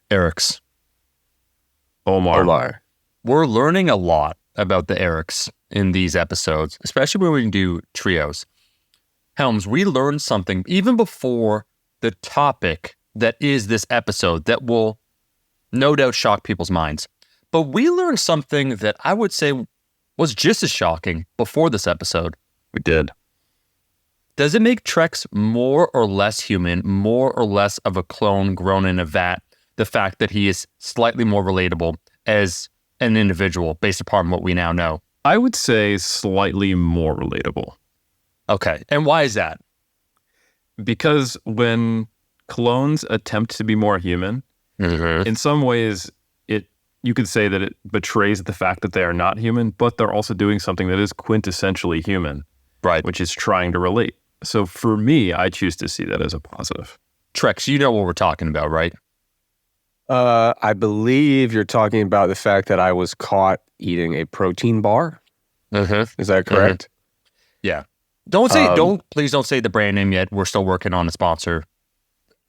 Erics. Omar. We're learning a lot about the Erics in these episodes, especially when we do trios. Helms, we learned something even before the topic that is this episode that will no doubt shock people's minds. But we learned something that I would say was just as shocking before this episode. We did. Does it make Trex more or less human, more or less of a clone grown in a vat, the fact that he is slightly more relatable as an individual based upon what we now know? I would say slightly more relatable. Okay. And why is that? Because when clones attempt to be more human, in some ways, you could say that it betrays the fact that they are not human, but they're also doing something that is quintessentially human, right? Which is trying to relate. So for me, I choose to see that as a positive. Trex, you know what we're talking about, right? I believe you're talking about the fact that I was caught eating a protein bar. Is that correct? Yeah. Please don't say the brand name yet. We're still working on a sponsor.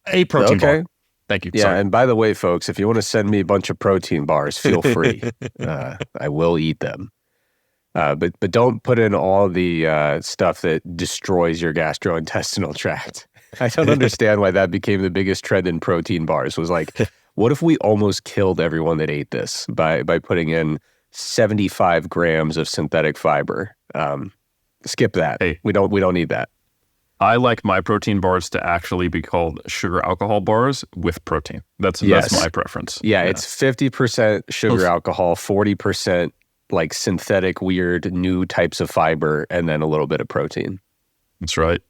A protein bar. Thank you. Yeah, Sorry. and by the way, folks, if you want to send me a bunch of protein bars, feel free. I will eat them. But don't put in all the stuff that destroys your gastrointestinal tract. I don't understand why that became the biggest trend in protein bars. Was like, what if we almost killed everyone that ate this by putting in 75 grams of synthetic fiber? Skip that. Hey, we don't need that. I like my protein bars to actually be called sugar alcohol bars with protein. That's my preference. Yeah, it's 50% sugar alcohol, 40% like synthetic, weird, new types of fiber, and then a little bit of protein. That's right.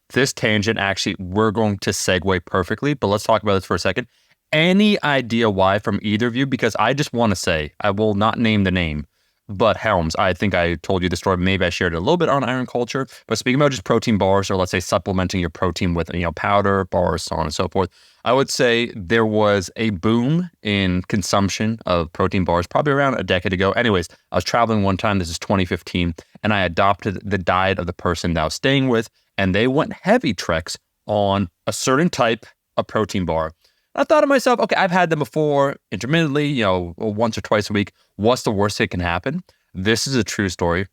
This tangent, actually, we're going to segue perfectly, but let's talk about this for a second. Any idea why from either of you? Because I just want to say, I will not name the name, but Helms, I think I told you the story. Maybe I shared it a little bit on Iron Culture, but speaking about just protein bars, or let's say supplementing your protein with, powder, bars, so on and so forth, I would say there was a boom in consumption of protein bars probably around a decade ago. Anyways, I was traveling one time, this is 2015, and I adopted the diet of the person that I was staying with, and they went heavy, Trex, on a certain type of protein bar. I thought to myself, okay, I've had them before intermittently, once or twice a week. What's the worst that can happen? This is a true story.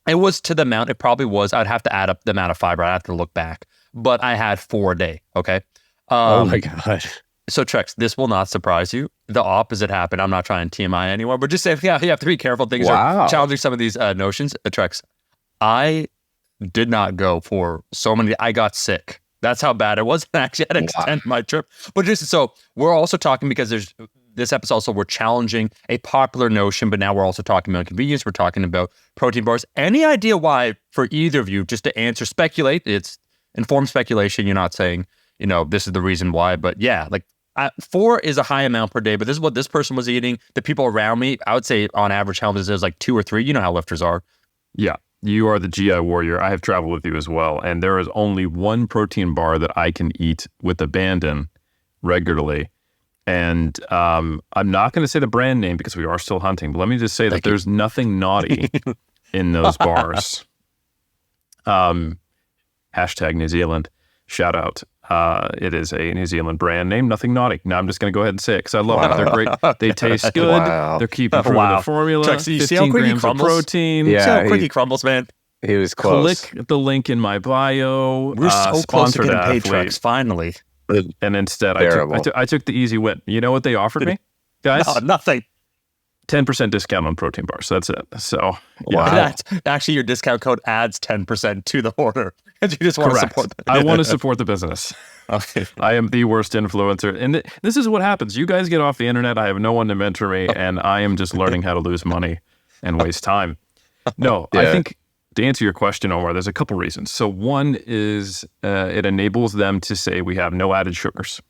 It was to the amount, it probably was, I'd have to add up the amount of fiber. I'd have to look back. But I had 4 a day, okay? Oh my God. So Trex, this will not surprise you. The opposite happened. I'm not trying to TMI anyone, but just saying, you have to be careful. Things are challenging some of these notions. Trex, I did not go for so many. I got sick. That's how bad it was. I actually had to extend my trip. But just so we're also talking, because there's this episode also, we're challenging a popular notion, but now we're also talking about convenience. We're talking about protein bars. Any idea why for either of you, just to answer, speculate, it's informed speculation. You're not saying, this is the reason why, but yeah, 4 is a high amount per day, but this is what this person was eating. The people around me, I would say on average, Helms, is like 2 or 3. You know how lifters are. Yeah. You are the GI warrior. I have traveled with you as well. And there is only one protein bar that I can eat with abandon regularly. And I'm not going to say the brand name because we are still hunting, but let me just say that there's nothing naughty in those bars. Hashtag New Zealand. Shout out. It is a New Zealand brand name. Nothing naughty. Now I'm just going to go ahead and say it because I love it. They're great. They taste good. Wow. They're keeping true to the formula. Chuck, you 15 grams of protein. Yeah, see how quick he crumbles, man. He was close. Click the link in my bio. We're so close to getting paid, Trex, finally. And instead, I took the easy win. You know what they offered me, guys? No, nothing. 10% discount on protein bars. That's it. So, wow. That's actually your discount code adds 10% to the order because you just want to support them. I want to support the business. Okay. I am the worst influencer. And this is what happens. You guys get off the internet. I have no one to mentor me, and I am just learning how to lose money and waste time. No, I think to answer your question, Omar, there's a couple reasons. So one is it enables them to say we have no added sugars.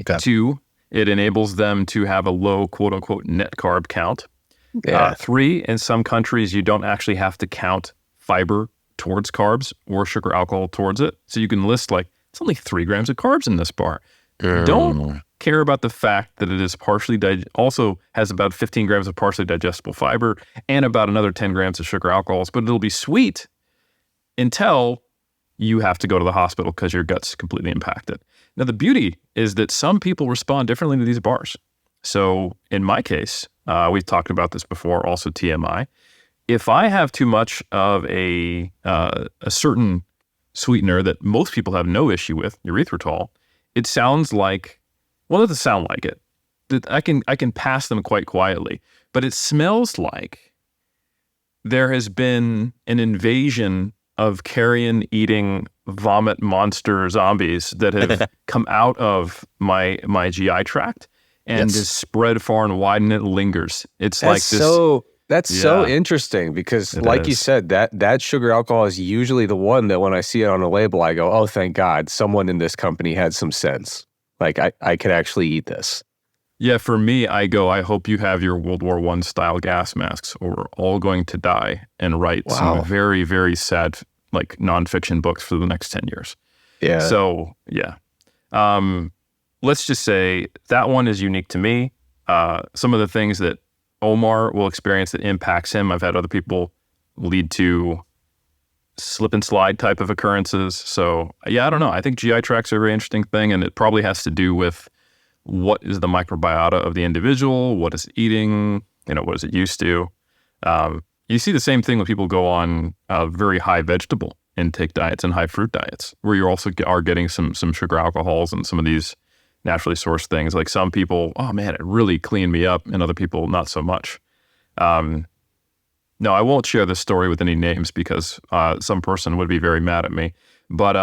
Okay. 2, it enables them to have a low, quote unquote, net carb count. 3, in some countries, you don't actually have to count fiber towards carbs or sugar alcohol towards it. So you can list it's only 3 grams of carbs in this bar. Don't care about the fact that it is also has about 15 grams of partially digestible fiber and about another 10 grams of sugar alcohols, but it'll be sweet until you have to go to the hospital because your gut's completely impacted. Now, the beauty is that some people respond differently to these bars. So in my case, we've talked about this before, also TMI. If I have too much of a certain sweetener that most people have no issue with, erythritol, it sounds like, well, it doesn't sound like it. I can pass them quite quietly, but it smells like there has been an invasion of carrion-eating vomit monster zombies that have come out of my GI tract and is spread far and wide, and it lingers. It's like this. That's so interesting because, like you said, that sugar alcohol is usually the one that when I see it on a label, I go, oh, thank God, someone in this company had some sense. Like, I could actually eat this. Yeah, for me, I go, I hope you have your World War I style gas masks or we're all going to die, and write some very, very sad, like, nonfiction books for the next 10 years. Yeah. So, yeah. Let's just say that one is unique to me. Some of the things that Omar will experience that impacts him, I've had other people lead to slip and slide type of occurrences. So, yeah, I don't know. I think GI tracts are a very interesting thing, and it probably has to do with what is the microbiota of the individual, what is it eating, what is it used to. You see the same thing when people go on very high vegetable intake diets and high fruit diets, where you also are getting some sugar alcohols and some of these naturally sourced things. Like some people, oh man, it really cleaned me up, and other people, not so much. No, I won't share this story with any names because some person would be very mad at me. But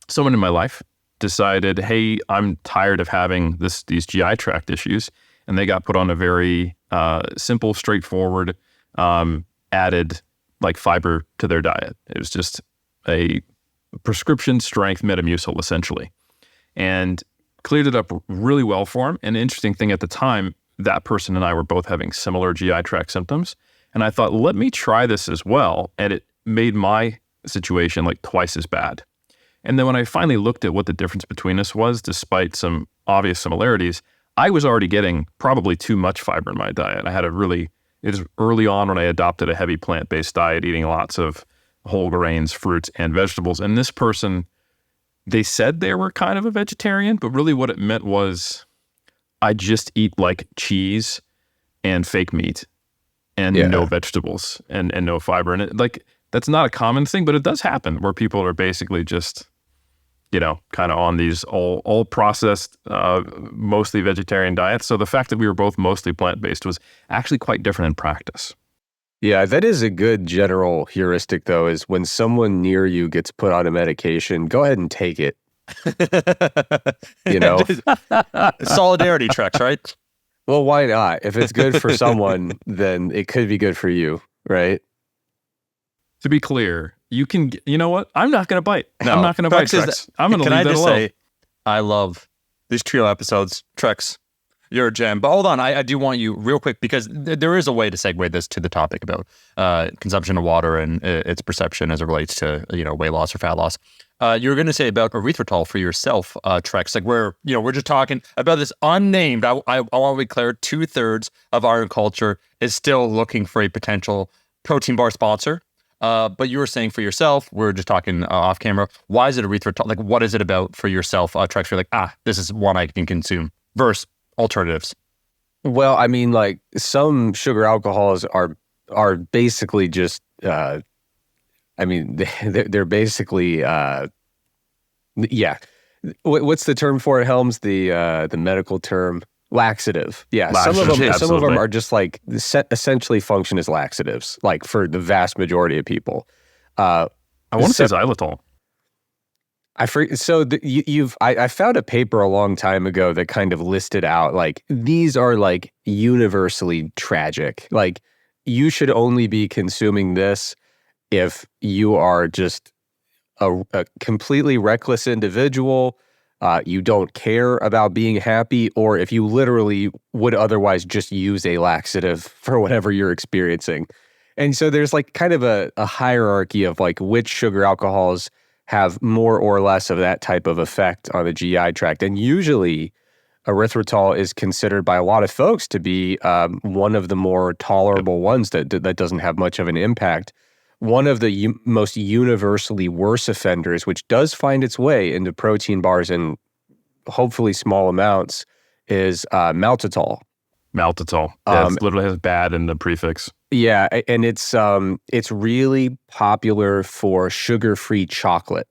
someone in my life decided, hey, I'm tired of having these GI tract issues, and they got put on a very simple, straightforward, added like fiber to their diet. It was just a prescription strength Metamucil essentially, and cleared it up really well for him. And the interesting thing at the time, that person and I were both having similar GI tract symptoms, and I thought, let me try this as well, and it made my situation like twice as bad. And then when I finally looked at what the difference between us was, despite some obvious similarities, I was already getting probably too much fiber in my diet. I had it was early on when I adopted a heavy plant-based diet, eating lots of whole grains, fruits, and vegetables. And this person, they said they were kind of a vegetarian, but really what it meant was I just eat like cheese and fake meat and no vegetables and no fiber. And that's not a common thing, but it does happen where people are basically just, kind of on these all processed, mostly vegetarian diets. So the fact that we were both mostly plant-based was actually quite different in practice. Yeah, that is a good general heuristic, though, is when someone near you gets put on a medication, go ahead and take it. Solidarity Trex, right? Well, why not? If it's good for someone, then it could be good for you, right? To be clear, you know what? I'm not going to bite. No, I'm not going to bite Trex. I'm going to leave that alone. Say, I love these trio episodes. Trex, you're a gem. But hold on, I do want you real quick, because there is a way to segue this to the topic about consumption of water and its perception as it relates to weight loss or fat loss. You were going to say about erythritol for yourself, Trex. Like we're just talking about this unnamed. I want to be clear. 2/3 of our culture is still looking for a potential protein bar sponsor. But you were saying for yourself, we're just talking off camera. Why is it erythritol? Like, what is it about for yourself, Trex? You're like, this is one I can consume versus alternatives. Well, I mean, like some sugar alcohols are basically just, they're basically, What's the term for it, Helms? The medical term. Laxative. Yeah, some of them are just like essentially function as laxatives, like for the vast majority of people. I want to say xylitol. I found a paper a long time ago that kind of listed out like these are like universally tragic. Like you should only be consuming this if you are just a completely reckless individual. You don't care about being happy, or if you literally would otherwise just use a laxative for whatever you're experiencing. And so there's like kind of a hierarchy of like which sugar alcohols have more or less of that type of effect on the GI tract. And usually erythritol is considered by a lot of folks to be one of the more tolerable ones that doesn't have much of an impact. One of the most universally worse offenders, which does find its way into protein bars and hopefully small amounts, is maltitol. Maltitol. Yeah, it literally has bad in the prefix. Yeah, and it's really popular for sugar-free chocolate.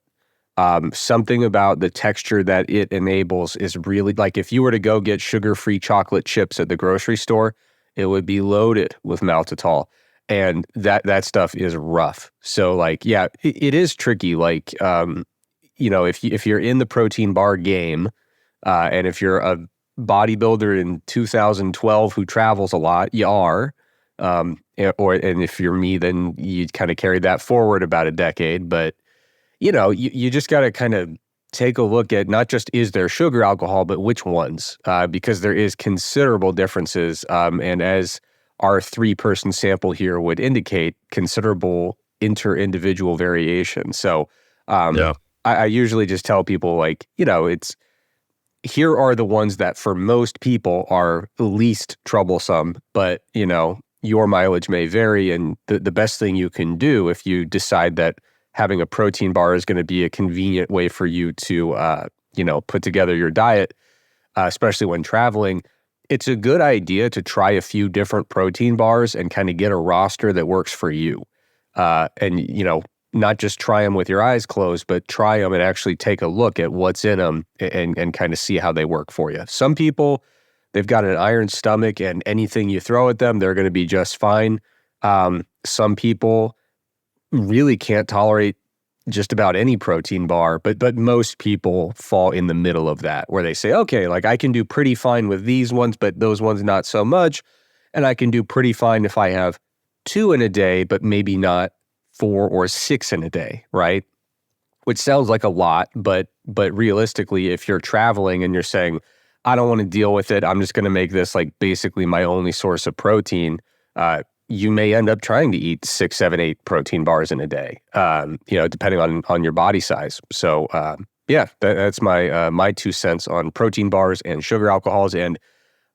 Something about the texture that it enables is really, like, if you were to go get sugar-free chocolate chips at the grocery store, it would be loaded with maltitol, and that stuff is rough. So, like, yeah, it is tricky. Like, if you're in the protein bar game, and if you're a bodybuilder in 2012 who travels a lot, you are. And if you're me, then you kind of carry that forward about a decade. But you just got to kind of take a look at not just is there sugar alcohol, but which ones, because there is considerable differences. And as our 3-person sample here would indicate, considerable inter-individual variation. So I usually just tell people, like, here are the ones that for most people are least troublesome, but your mileage may vary. And the best thing you can do if you decide that having a protein bar is going to be a convenient way for you to, put together your diet, especially when traveling, it's a good idea to try a few different protein bars and kind of get a roster that works for you. And not just try them with your eyes closed, but try them and actually take a look at what's in them and kind of see how they work for you. Some people, they've got an iron stomach and anything you throw at them, they're going to be just fine. Some people really can't tolerate just about any protein bar, but most people fall in the middle of that, where they say, okay, like, I can do pretty fine with these ones, but those ones not so much. And I can do pretty fine if I have 2 in a day, but maybe not 4 or 6 in a day, right? Which sounds like a lot, but realistically, if you're traveling and you're saying, I don't want to deal with it, I'm just going to make this like basically my only source of protein, you may end up trying to eat 6, 7, 8 protein bars in a day, depending on your body size. So, that's my 2 cents on protein bars and sugar alcohols. And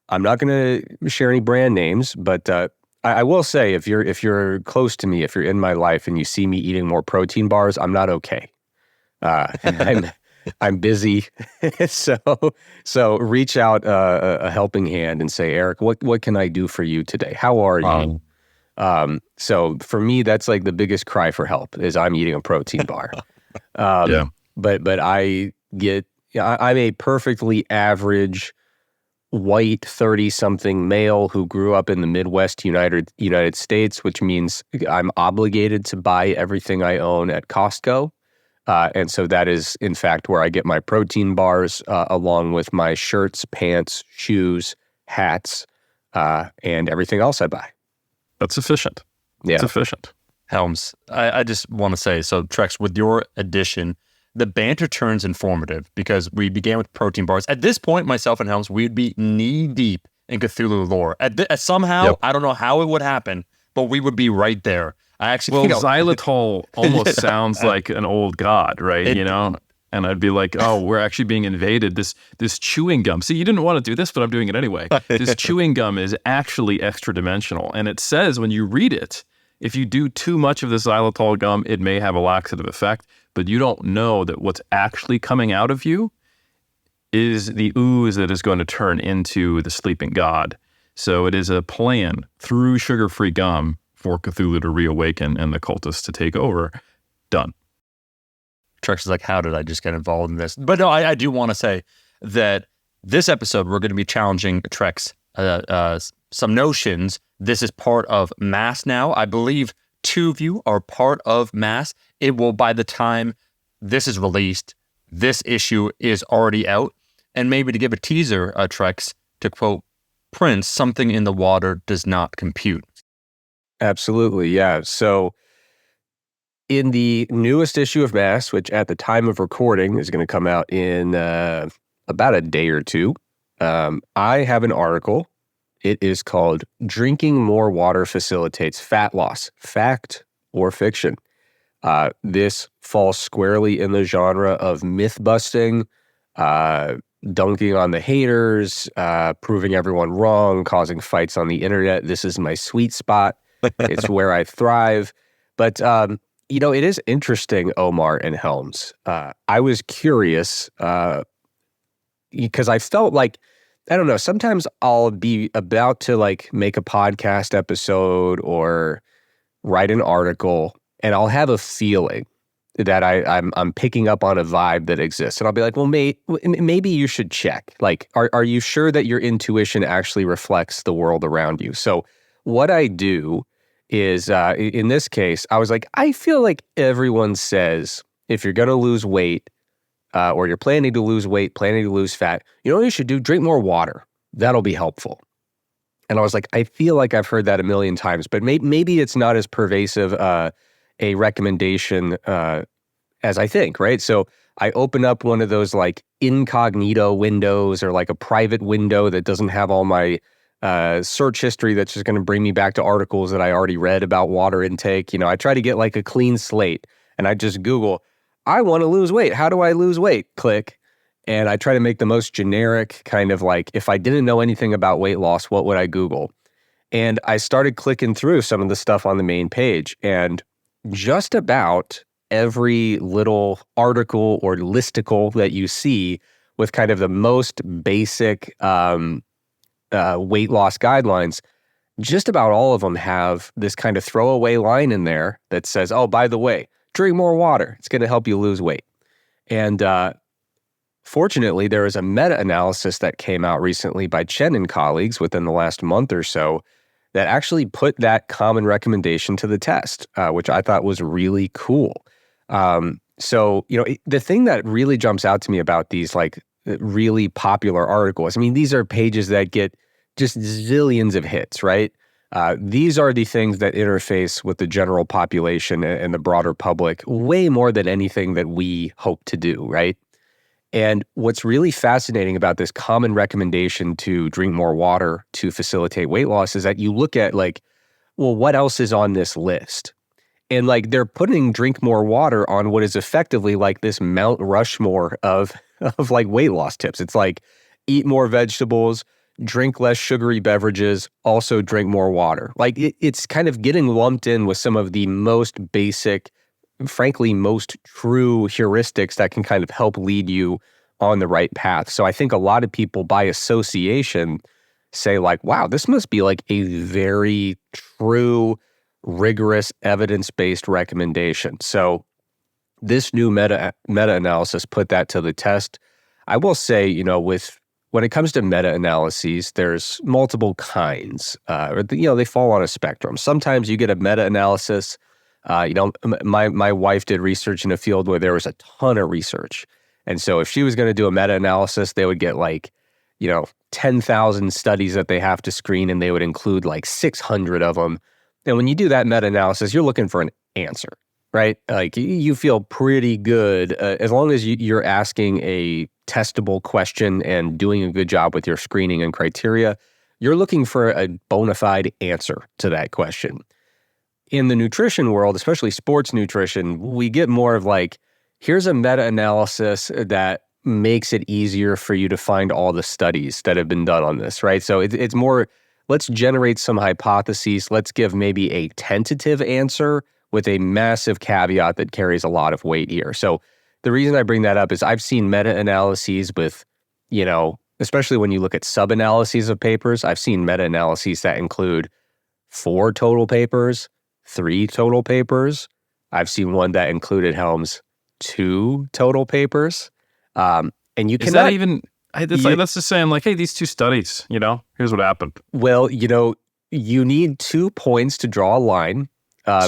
I'm not going to share any brand names, but I will say, if you're close to me, if you're in my life and you see me eating more protein bars, I'm not okay. I'm busy, so reach out a helping hand and say, Eric, what can I do for you today? How are you? So for me, that's like the biggest cry for help is I'm eating a protein bar. But I'm a perfectly average white 30-something male who grew up in the Midwest United States, which means I'm obligated to buy everything I own at Costco. And so that is, in fact, where I get my protein bars, along with my shirts, pants, shoes, hats, and everything else I buy. That's efficient. Yeah. It's efficient. Helms, I just want to say, so Trex, with your addition, the banter turns informative because we began with protein bars. At this point, myself and Helms, we'd be knee deep in Cthulhu lore. Somehow, I don't know how it would happen, but we would be right there. Xylitol almost sounds like an old god, right? And I'd be like, oh, we're actually being invaded. This chewing gum. See, you didn't want to do this, but I'm doing it anyway. This chewing gum is actually extra dimensional. And it says when you read it, if you do too much of the xylitol gum, it may have a laxative effect, but you don't know that what's actually coming out of you is the ooze that is going to turn into the sleeping god. So it is a plan through sugar-free gum for Cthulhu to reawaken and the cultists to take over. Done. Trex is like, how did I just get involved in this? But no, I do want to say that this episode, we're going to be challenging Trex some notions. This is part of MASS now. I believe 2 of you are part of MASS. It will, by the time this is released, this issue is already out. And maybe to give a teaser, Trex, to quote Prince, something in the water does not compute. Absolutely, yeah. So in the newest issue of MASS, which at the time of recording is going to come out in about a day or 2, I have an article. It is called Drinking More Water Facilitates Fat Loss, Fact or Fiction. This falls squarely in the genre of myth-busting, dunking on the haters, proving everyone wrong, causing fights on the internet. This is my sweet spot. It's where I thrive. But, it is interesting, Omar and Helms. I was curious, because I felt like, I don't know, sometimes I'll be about to like make a podcast episode or write an article, and I'll have a feeling that I'm picking up on a vibe that exists. And I'll be like, well, maybe you should check. Like, are you sure that your intuition actually reflects the world around you? So what I do is, in this case, I was like, I feel like everyone says, if you're going to lose weight, or you're planning to lose weight, planning to lose fat, you know what you should do? Drink more water. That'll be helpful. And I was like, I feel like I've heard that a million times, but maybe it's not as pervasive a recommendation as I think, right? So I open up one of those like incognito windows or like a private window that doesn't have all my search history that's just going to bring me back to articles that I already read about water intake. You know, I try to get like a clean slate, and I just Google, I want to lose weight. How do I lose weight? Click. And I try to make the most generic kind of like, if I didn't know anything about weight loss, what would I Google? And I started clicking through some of the stuff on the main page, and just about every little article or listicle that you see with kind of the most basic weight loss guidelines, just about all of them have this kind of throwaway line in there that says, oh, by the way, drink more water. It's going to help you lose weight. And fortunately, there is a meta-analysis that came out recently by Chen and colleagues within the last month or so that actually put that common recommendation to the test, which I thought was really cool. So, you know, the thing that really jumps out to me about these like really popular articles, I mean, these are pages that get just zillions of hits, right? These are the things that interface with the general population and the broader public way more than anything that we hope to do, right? And what's really fascinating about this common recommendation to drink more water to facilitate weight loss is that you look at like, well, what else is on this list? And like they're putting drink more water on what is effectively like this Mount Rushmore of like weight loss tips. It's like eat more vegetables, drink less sugary beverages, also drink more water. Like it's kind of getting lumped in with some of the most basic, frankly, most true heuristics that can kind of help lead you on the right path. So I think a lot of people by association say like, wow, this must be like a very true, rigorous, evidence-based recommendation. So this new meta-analysis put that to the test. I will say, you know, when it comes to meta-analyses, there's multiple kinds. They fall on a spectrum. Sometimes you get a meta-analysis. My wife did research in a field where there was a ton of research. And so if she was going to do a meta-analysis, they would get like, 10,000 studies that they have to screen, and they would include like 600 of them. And when you do that meta-analysis, you're looking for an answer, right? Like you feel pretty good as long as you're asking a testable question and doing a good job with your screening and criteria. You're looking for a bona fide answer to that question. In the nutrition world, especially sports nutrition, we get more of like, here's a meta-analysis that makes it easier for you to find all the studies that have been done on this, right? So it's more, let's generate some hypotheses. Let's give maybe a tentative answer with a massive caveat that carries a lot of weight here. So the reason I bring that up is I've seen meta-analyses with, especially when you look at sub-analyses of papers, I've seen meta-analyses that include 4 total papers, 3 total papers. I've seen one that included, Helms, 2 total papers. And you cannot... Is that even... Let's just say I'm like, hey, these 2 studies, here's what happened. Well, you need 2 points to draw a line.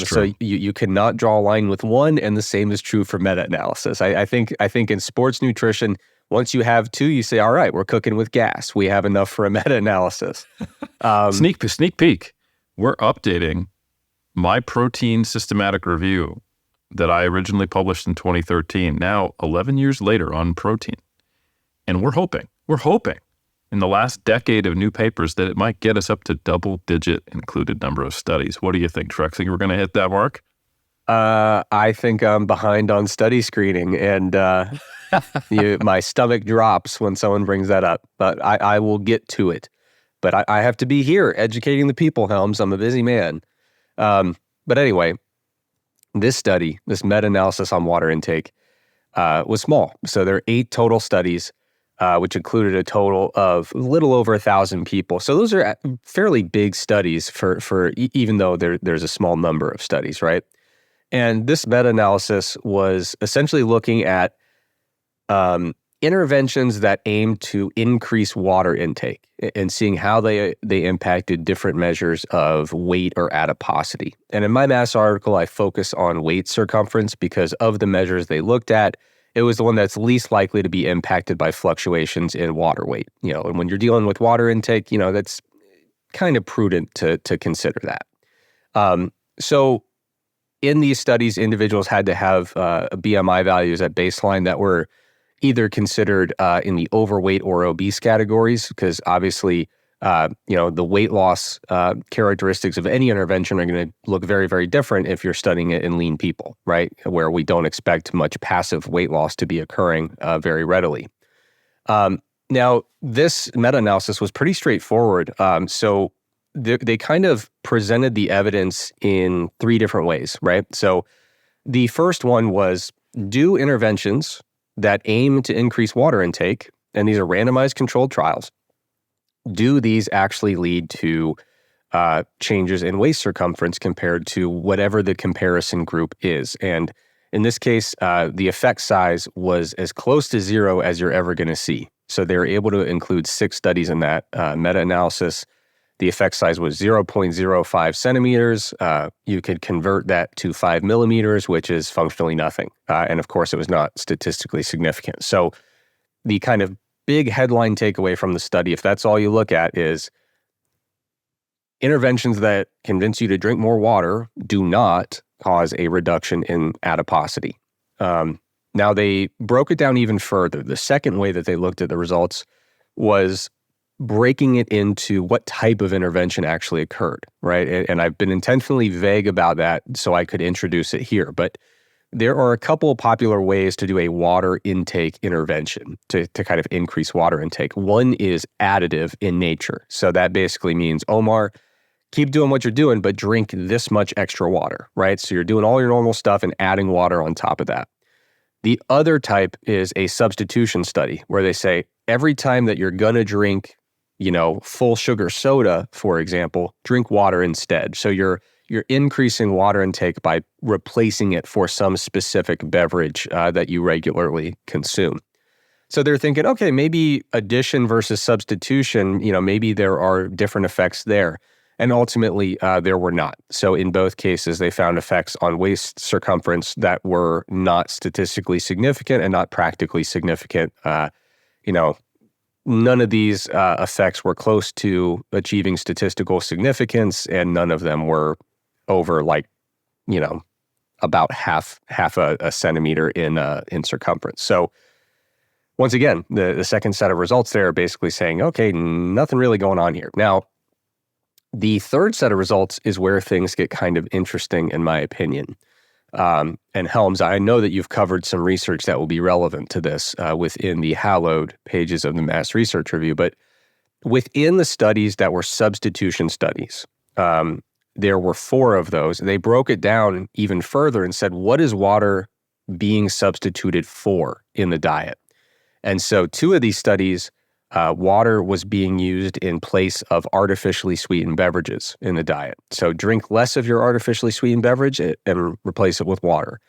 So you cannot draw a line with one, and the same is true for meta-analysis. I think in sports nutrition, once you have 2, you say, all right, we're cooking with gas. We have enough for a meta-analysis. Sneak peek. We're updating my protein systematic review that I originally published in 2013, now 11 years later on protein. And we're hoping in the last decade of new papers that it might get us up to double-digit included number of studies. What do you think, Trex? Think we're going to hit that mark? I think I'm behind on study screening, and my stomach drops when someone brings that up. But I will get to it. But I have to be here educating the people, Helms. I'm a busy man. But anyway, this meta-analysis on water intake, was small. So there are 8 total studies. which included a total of a little over 1,000 people. So those are fairly big studies for even though there's a small number of studies, right? And this meta-analysis was essentially looking at interventions that aim to increase water intake and seeing how they impacted different measures of weight or adiposity. And in my mass article, I focus on waist circumference because of the measures they looked at, it was the one that's least likely to be impacted by fluctuations in water weight. And when you're dealing with water intake, that's kind of prudent to consider that. So in these studies, individuals had to have BMI values at baseline that were either considered in the overweight or obese categories, because obviously, the weight loss characteristics of any intervention are going to look very, very different if you're studying it in lean people, right? Where we don't expect much passive weight loss to be occurring very readily. Now, this meta-analysis was pretty straightforward. So they kind of presented the evidence in three different ways, right? So the first one was do interventions that aim to increase water intake, and these are randomized controlled trials, do these actually lead to changes in waist circumference compared to whatever the comparison group is? And in this case, the effect size was as close to zero as you're ever going to see. So they were able to include 6 studies in that meta-analysis. The effect size was 0.05 centimeters. You could convert that to 5 millimeters, which is functionally nothing. And of course, it was not statistically significant. So the kind of big headline takeaway from the study, if that's all you look at, is interventions that convince you to drink more water do not cause a reduction in adiposity. Now, they broke it down even further. The second way that they looked at the results was breaking it into what type of intervention actually occurred, right? And I've been intentionally vague about that so I could introduce it here. But there are a couple of popular ways to do a water intake intervention to kind of increase water intake. One is additive in nature. So that basically means, Omar, keep doing what you're doing, but drink this much extra water, right? So you're doing all your normal stuff and adding water on top of that. The other type is a substitution study where they say every time that you're going to drink full sugar soda, for example, drink water instead. So you're increasing water intake by replacing it for some specific beverage that you regularly consume. So they're thinking, okay, maybe addition versus substitution, maybe there are different effects there. And ultimately, there were not. So in both cases, they found effects on waist circumference that were not statistically significant and not practically significant. None of these effects were close to achieving statistical significance, and none of them were over about half a centimeter in circumference. So once again, the second set of results there are basically saying, okay, nothing really going on here. Now, the third set of results is where things get kind of interesting, in my opinion. And Helms, I know that you've covered some research that will be relevant to this within the hallowed pages of the Mass Research Review, but within the studies that were substitution studies, there were 4 of those. They broke it down even further and said, what is water being substituted for in the diet? And so 2 of these studies, water was being used in place of artificially sweetened beverages in the diet. So drink less of your artificially sweetened beverage and replace it with water.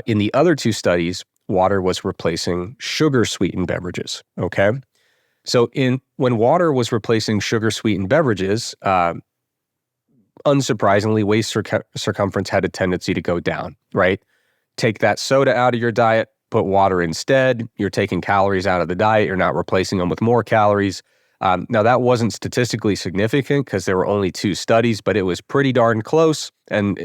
In the other 2 studies, water was replacing sugar-sweetened beverages, okay? So when water was replacing sugar-sweetened beverages, unsurprisingly, waist circumference had a tendency to go down, right? Take that soda out of your diet, put water instead. You're taking calories out of the diet. You're not replacing them with more calories. Now, that wasn't statistically significant because there were only 2 studies, but it was pretty darn close and,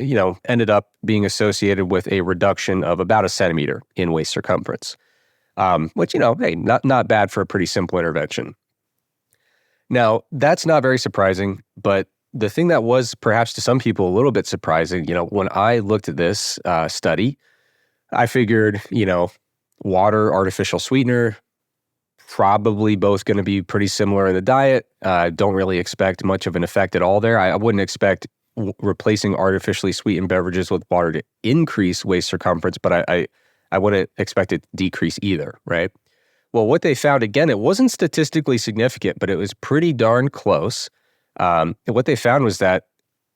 ended up being associated with a reduction of about a centimeter in waist circumference, which, hey, not bad for a pretty simple intervention. Now, that's not very surprising, but the thing that was perhaps to some people a little bit surprising, when I looked at this study, I figured, water, artificial sweetener, probably both going to be pretty similar in the diet. Don't really expect much of an effect at all there. I wouldn't expect replacing artificially sweetened beverages with water to increase waist circumference, but I wouldn't expect it to decrease either, right? Well, what they found, again, it wasn't statistically significant, but it was pretty darn close. What they found was that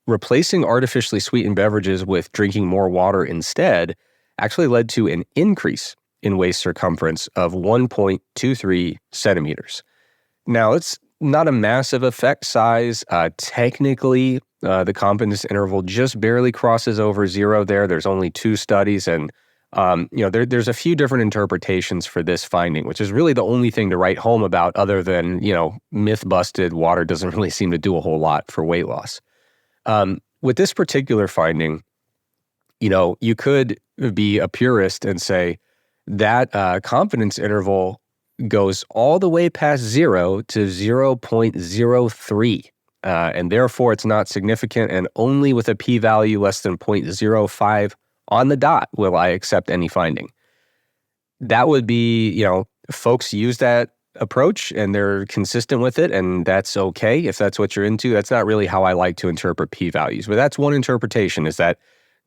replacing artificially sweetened beverages with drinking more water instead actually led to an increase in waist circumference of 1.23 centimeters. Now, it's not a massive effect size. Technically, the confidence interval just barely crosses over zero there. There's only 2 studies, and there's a few different interpretations for this finding, which is really the only thing to write home about other than, myth busted, water doesn't really seem to do a whole lot for weight loss. With this particular finding, you could be a purist and say that confidence interval goes all the way past 0 to 0.03. And therefore, it's not significant, and only with a p-value less than 0.05 on the dot will I accept any finding. That would be, folks use that approach and they're consistent with it, and that's okay if that's what you're into. That's not really how I like to interpret p-values, but that's one interpretation, is that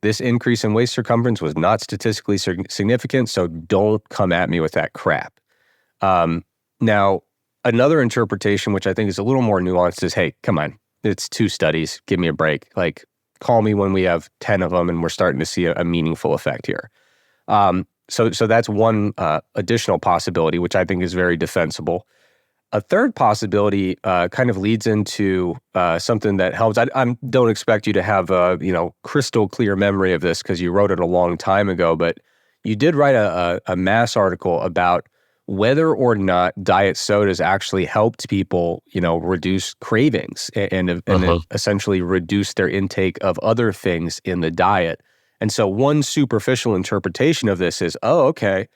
this increase in waist circumference was not statistically significant, so don't come at me with that crap. Now, another interpretation, which I think is a little more nuanced, is, hey, come on, it's 2 studies, give me a break. Like, call me when we have 10 of them and we're starting to see a meaningful effect here. So that's one additional possibility, which I think is very defensible. A third possibility kind of leads into something that helps. I don't expect you to have a crystal clear memory of this because you wrote it a long time ago, but you did write a mass article about whether or not diet sodas actually helped people, reduce cravings and essentially reduce their intake of other things in the diet. And so one superficial interpretation of this is, oh, okay,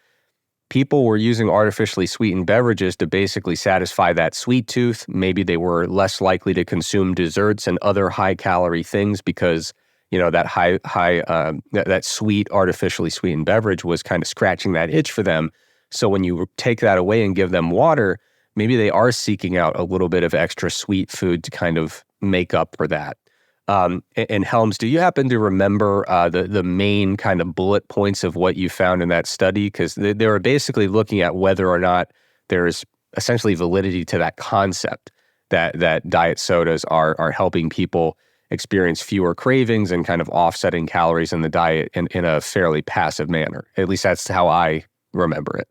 people were using artificially sweetened beverages to basically satisfy that sweet tooth. Maybe they were less likely to consume desserts and other high-calorie things because, that sweet artificially sweetened beverage was kind of scratching that itch for them. So when you take that away and give them water, maybe they are seeking out a little bit of extra sweet food to kind of make up for that. And Helms, do you happen to remember the main kind of bullet points of what you found in that study? Because they were basically looking at whether or not there's essentially validity to that concept that diet sodas are helping people experience fewer cravings and kind of offsetting calories in the diet in a fairly passive manner. At least that's how I remember it.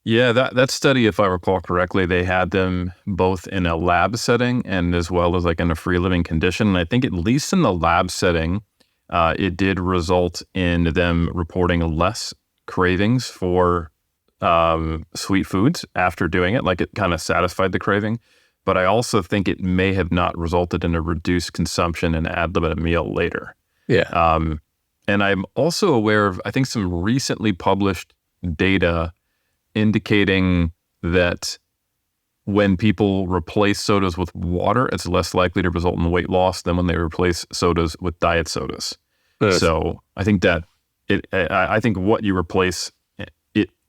Yeah, that study, if I recall correctly, they had them both in a lab setting and as well as like in a free living condition. And I think at least in the lab setting, it did result in them reporting less cravings for sweet foods after doing it. Like, it kind of satisfied the craving. But I also think it may have not resulted in a reduced consumption and ad-libitum meal later. Yeah. And I'm also aware of, I think, some recently published data indicating that when people replace sodas with water, it's less likely to result in weight loss than when they replace sodas with diet sodas. Yes. So I think I think what you replace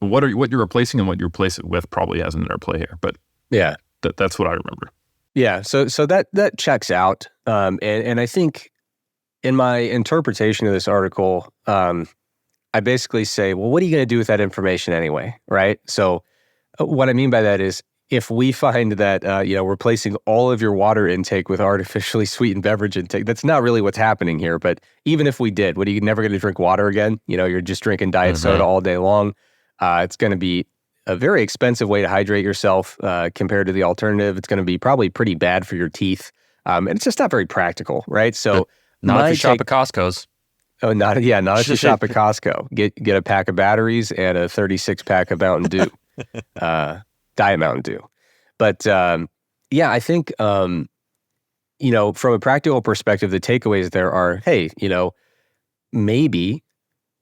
what you're replacing and what you replace it with probably has an interplay here. But yeah, that's what I remember. Yeah. So that checks out. And I think in my interpretation of this article, I basically say, well, what are you going to do with that information anyway, right? So what I mean by that is, if we find that, replacing all of your water intake with artificially sweetened beverage intake, that's not really what's happening here. But even if we did, what, are you never going to drink water again? You're just drinking diet soda all day long. It's going to be a very expensive way to hydrate yourself compared to the alternative. It's going to be probably pretty bad for your teeth. And it's just not very practical, right? So not if you shop at Costco's. Oh, not if you shop at Costco. Get a pack of batteries and a 36-pack of Mountain Dew, Diet Mountain Dew. But I think from a practical perspective, the takeaways there are, hey, maybe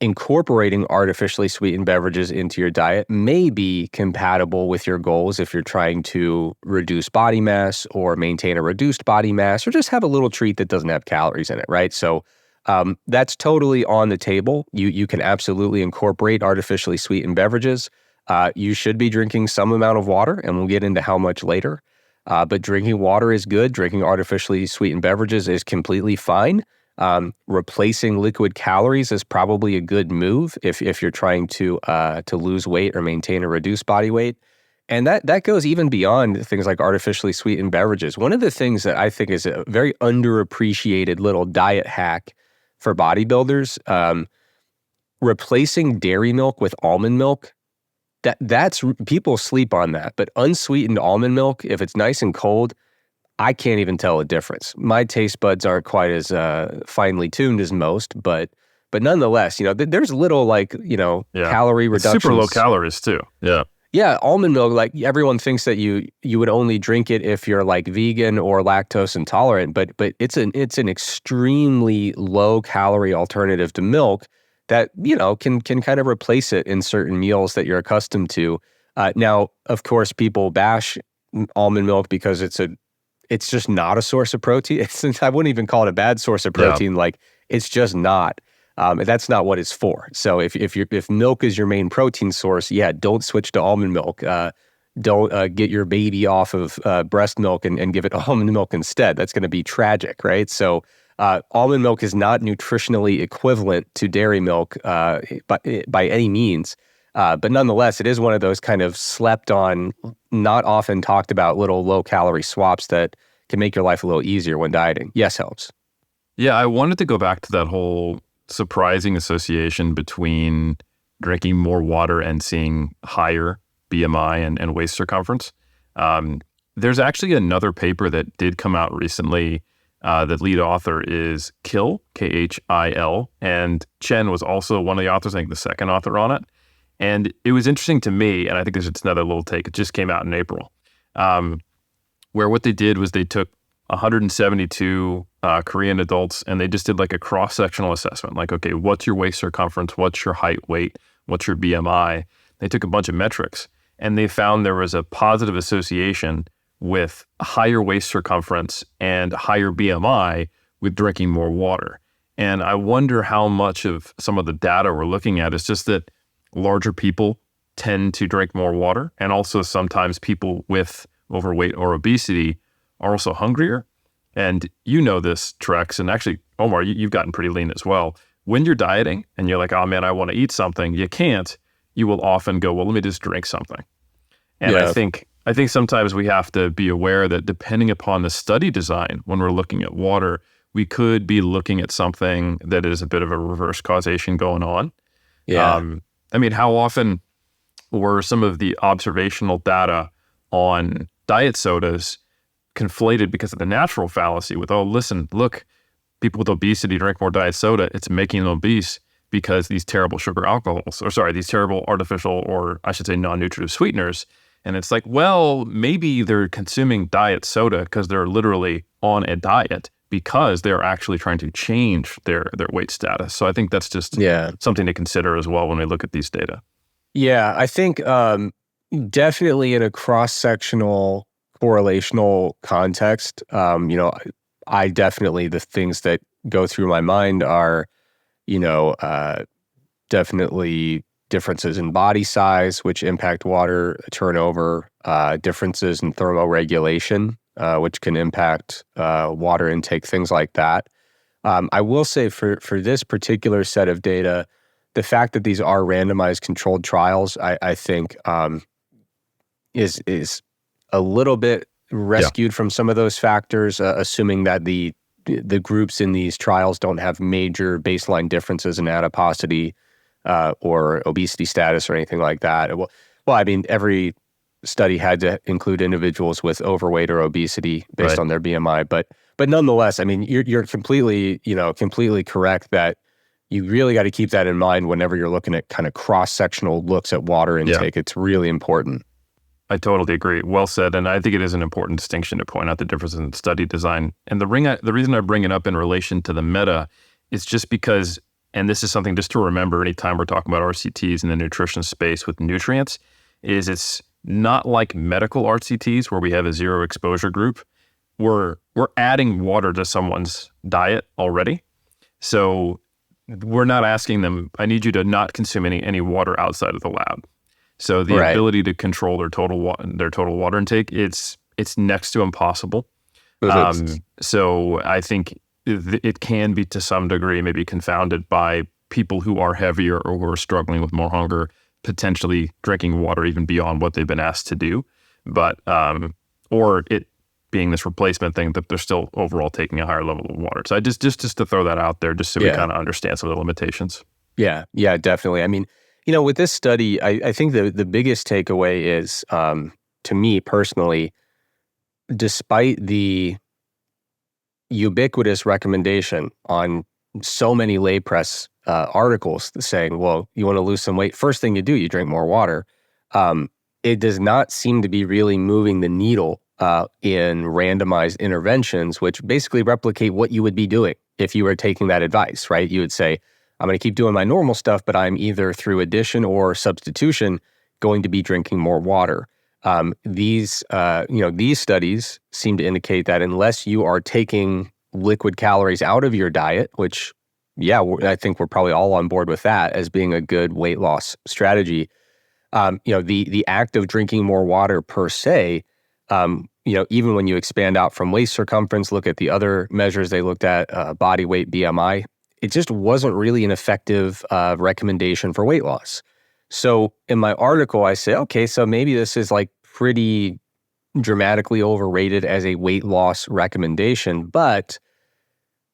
incorporating artificially sweetened beverages into your diet may be compatible with your goals if you're trying to reduce body mass or maintain a reduced body mass, or just have a little treat that doesn't have calories in it, right? So that's totally on the table. You can absolutely incorporate artificially sweetened beverages. You should be drinking some amount of water, and we'll get into how much later. But drinking water is good. Drinking artificially sweetened beverages is completely fine. Replacing liquid calories is probably a good move if you're trying to lose weight or maintain a reduced body weight. And that goes even beyond things like artificially sweetened beverages. One of the things that I think is a very underappreciated little diet hack for bodybuilders, replacing dairy milk with almond milk. That's people sleep on that, but unsweetened almond milk, if it's nice and cold, I can't even tell a difference. My taste buds aren't quite as finely tuned as most, but nonetheless, there's little calorie reductions. Super low calories too. Yeah. Yeah, almond milk, like everyone thinks that you would only drink it if you're like vegan or lactose intolerant, but it's an extremely low calorie alternative to milk that, can kind of replace it in certain meals that you're accustomed to. Now, of course, people bash almond milk because it's just not a source of protein. I wouldn't even call it a bad source of protein. Like, it's just not. That's not what it's for. So if milk is your main protein source, don't switch to almond milk. Don't get your baby off of breast milk and give it almond milk instead. That's going to be tragic, right? So almond milk is not nutritionally equivalent to dairy milk by any means. But nonetheless, it is one of those kind of slept on, not often talked about little low calorie swaps that can make your life a little easier when dieting. Yes, helps. Yeah, I wanted to go back to that whole surprising association between drinking more water and seeing higher BMI and waist circumference. There's actually another paper that did come out recently. The lead author is Khil, Khil, and Chen was also one of the authors, I think the second author on it. And it was interesting to me, and I think there's another little take, it just came out in April, where what they did was they took 172 Korean adults, and they just did like a cross-sectional assessment. Like, okay, what's your waist circumference? What's your height, weight? What's your BMI? They took a bunch of metrics, and they found there was a positive association with higher waist circumference and higher BMI with drinking more water. And I wonder how much of some of the data we're looking at is just that larger people tend to drink more water, and also sometimes people with overweight or obesity are also hungrier. And you know this, Trex, and actually, Omar, you've gotten pretty lean as well. When you're dieting and you're like, oh man, I want to eat something, you can't, you will often go, well, let me just drink something. And I think sometimes we have to be aware that depending upon the study design, when we're looking at water, we could be looking at something that is a bit of a reverse causation going on. Yeah. I mean, how often were some of the observational data on diet sodas conflated because of the natural fallacy with, oh, listen, look, people with obesity drink more diet soda, it's making them obese because these terrible sugar alcohols, these terrible artificial, or I should say non-nutritive sweeteners. And it's like, well, maybe they're consuming diet soda because they're literally on a diet because they're actually trying to change their weight status. So I think that's just something to consider as well when we look at these data. Yeah, I think definitely in a cross-sectional correlational context, I definitely, the things that go through my mind are, definitely differences in body size, which impact water turnover, differences in thermoregulation, which can impact water intake, things like that. I will say for this particular set of data, the fact that these are randomized controlled trials, I think is a little bit rescued from some of those factors, assuming that the groups in these trials don't have major baseline differences in adiposity or obesity status or anything like that. Well, I mean, every study had to include individuals with overweight or obesity based on their BMI, but nonetheless, I mean, you're completely correct that you really got to keep that in mind whenever you're looking at kind of cross-sectional looks at water intake. It's really important. I totally agree. Well said. And I think it is an important distinction to point out the difference in study design. And the reason I bring it up in relation to the meta is just because, and this is something just to remember anytime we're talking about RCTs in the nutrition space with nutrients, is it's not like medical RCTs where we have a zero exposure group. We're adding water to someone's diet already. So we're not asking them, I need you to not consume any water outside of the lab. So the ability to control their total water intake, it's next to impossible. So I think it can be to some degree maybe confounded by people who are heavier or who are struggling with more hunger potentially drinking water even beyond what they've been asked to do, but or it being this replacement thing that they're still overall taking a higher level of water. So I just to throw that out there, just so we kind of understand some of the limitations. Yeah, definitely. I mean, with this study, I think the biggest takeaway is, to me personally, despite the ubiquitous recommendation on so many lay press articles saying, well, you want to lose some weight, first thing you do, you drink more water. It does not seem to be really moving the needle in randomized interventions, which basically replicate what you would be doing if you were taking that advice, right? You would say, I'm going to keep doing my normal stuff, but I'm either through addition or substitution going to be drinking more water. These studies seem to indicate that unless you are taking liquid calories out of your diet, which, I think we're probably all on board with that as being a good weight loss strategy. The act of drinking more water per se, even when you expand out from waist circumference, look at the other measures they looked at, body weight, BMI, it just wasn't really an effective recommendation for weight loss. So in my article, I say, okay, so maybe this is like pretty dramatically overrated as a weight loss recommendation, but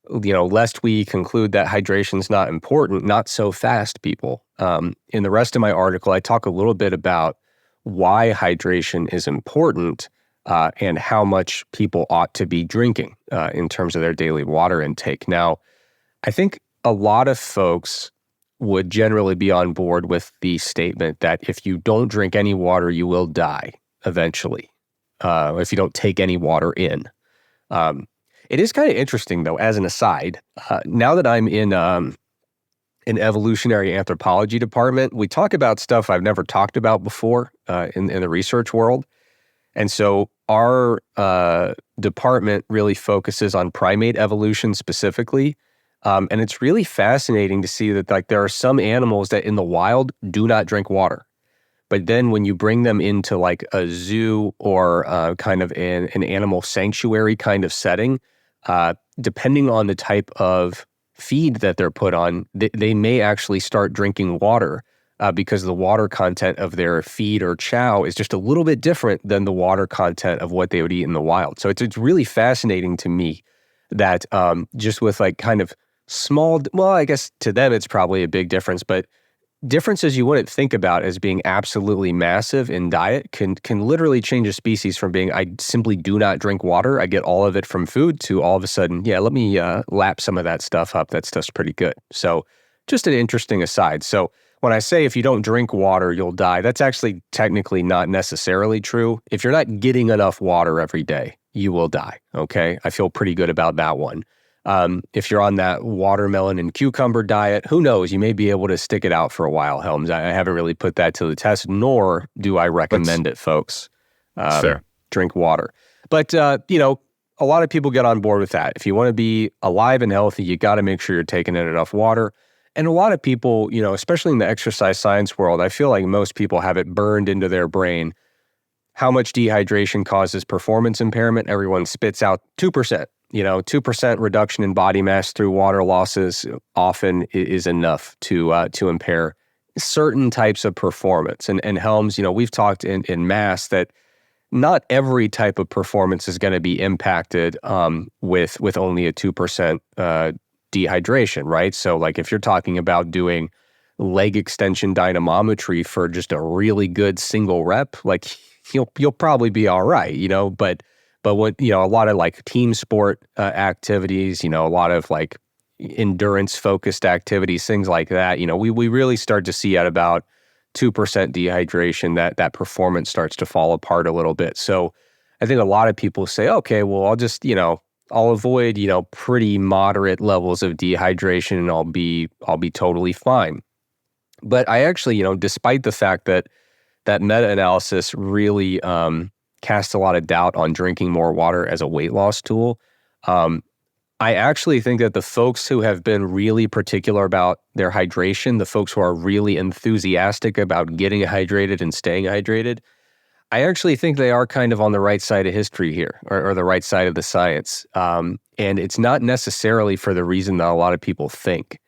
lest we conclude that hydration's not important, not so fast, people. In the rest of my article, I talk a little bit about why hydration is important and how much people ought to be drinking in terms of their daily water intake. Now, I think a lot of folks would generally be on board with the statement that if you don't drink any water, you will die eventually, if you don't take any water in. It is kind of interesting, though, as an aside, now that I'm in an evolutionary anthropology department, we talk about stuff I've never talked about before in the research world. And so our department really focuses on primate evolution specifically. And it's really fascinating to see that there are some animals that in the wild do not drink water. But then when you bring them into like a zoo or kind of an animal sanctuary kind of setting, depending on the type of feed that they're put on, they may actually start drinking water because the water content of their feed or chow is just a little bit different than the water content of what they would eat in the wild. So it's really fascinating to me that just with like kind of small, well, I guess to them it's probably a big difference, but differences you wouldn't think about as being absolutely massive in diet can literally change a species from being, I simply do not drink water, I get all of it from food, to all of a sudden, let me lap some of that stuff up. That stuff's pretty good. So just an interesting aside. So when I say if you don't drink water, you'll die, that's actually technically not necessarily true. If you're not getting enough water every day, you will die, okay? I feel pretty good about that one. If you're on that watermelon and cucumber diet, who knows? You may be able to stick it out for a while, Helms. I haven't really put that to the test, nor do I recommend it, folks. Fair. Drink water. But, a lot of people get on board with that. If you want to be alive and healthy, you got to make sure you're taking in enough water. And a lot of people, especially in the exercise science world, I feel like most people have it burned into their brain how much dehydration causes performance impairment. Everyone spits out 2%. 2% reduction in body mass through water losses often is enough to impair certain types of performance. And Helms, we've talked in mass that not every type of performance is going to be impacted with only a 2% dehydration, right? So like if you're talking about doing leg extension dynamometry for just a really good single rep, like you'll probably be all right, but what, a lot of like team sport activities, a lot of like endurance focused activities, things like that, we really start to see at about 2% dehydration that performance starts to fall apart a little bit. So I think a lot of people say, okay, well, I'll just, I'll avoid, pretty moderate levels of dehydration and I'll be totally fine. But I actually, despite the fact that meta-analysis really cast a lot of doubt on drinking more water as a weight loss tool, I actually think that the folks who have been really particular about their hydration, the folks who are really enthusiastic about getting hydrated and staying hydrated, I actually think they are kind of on the right side of history here, or the right side of the science. And it's not necessarily for the reason that a lot of people think.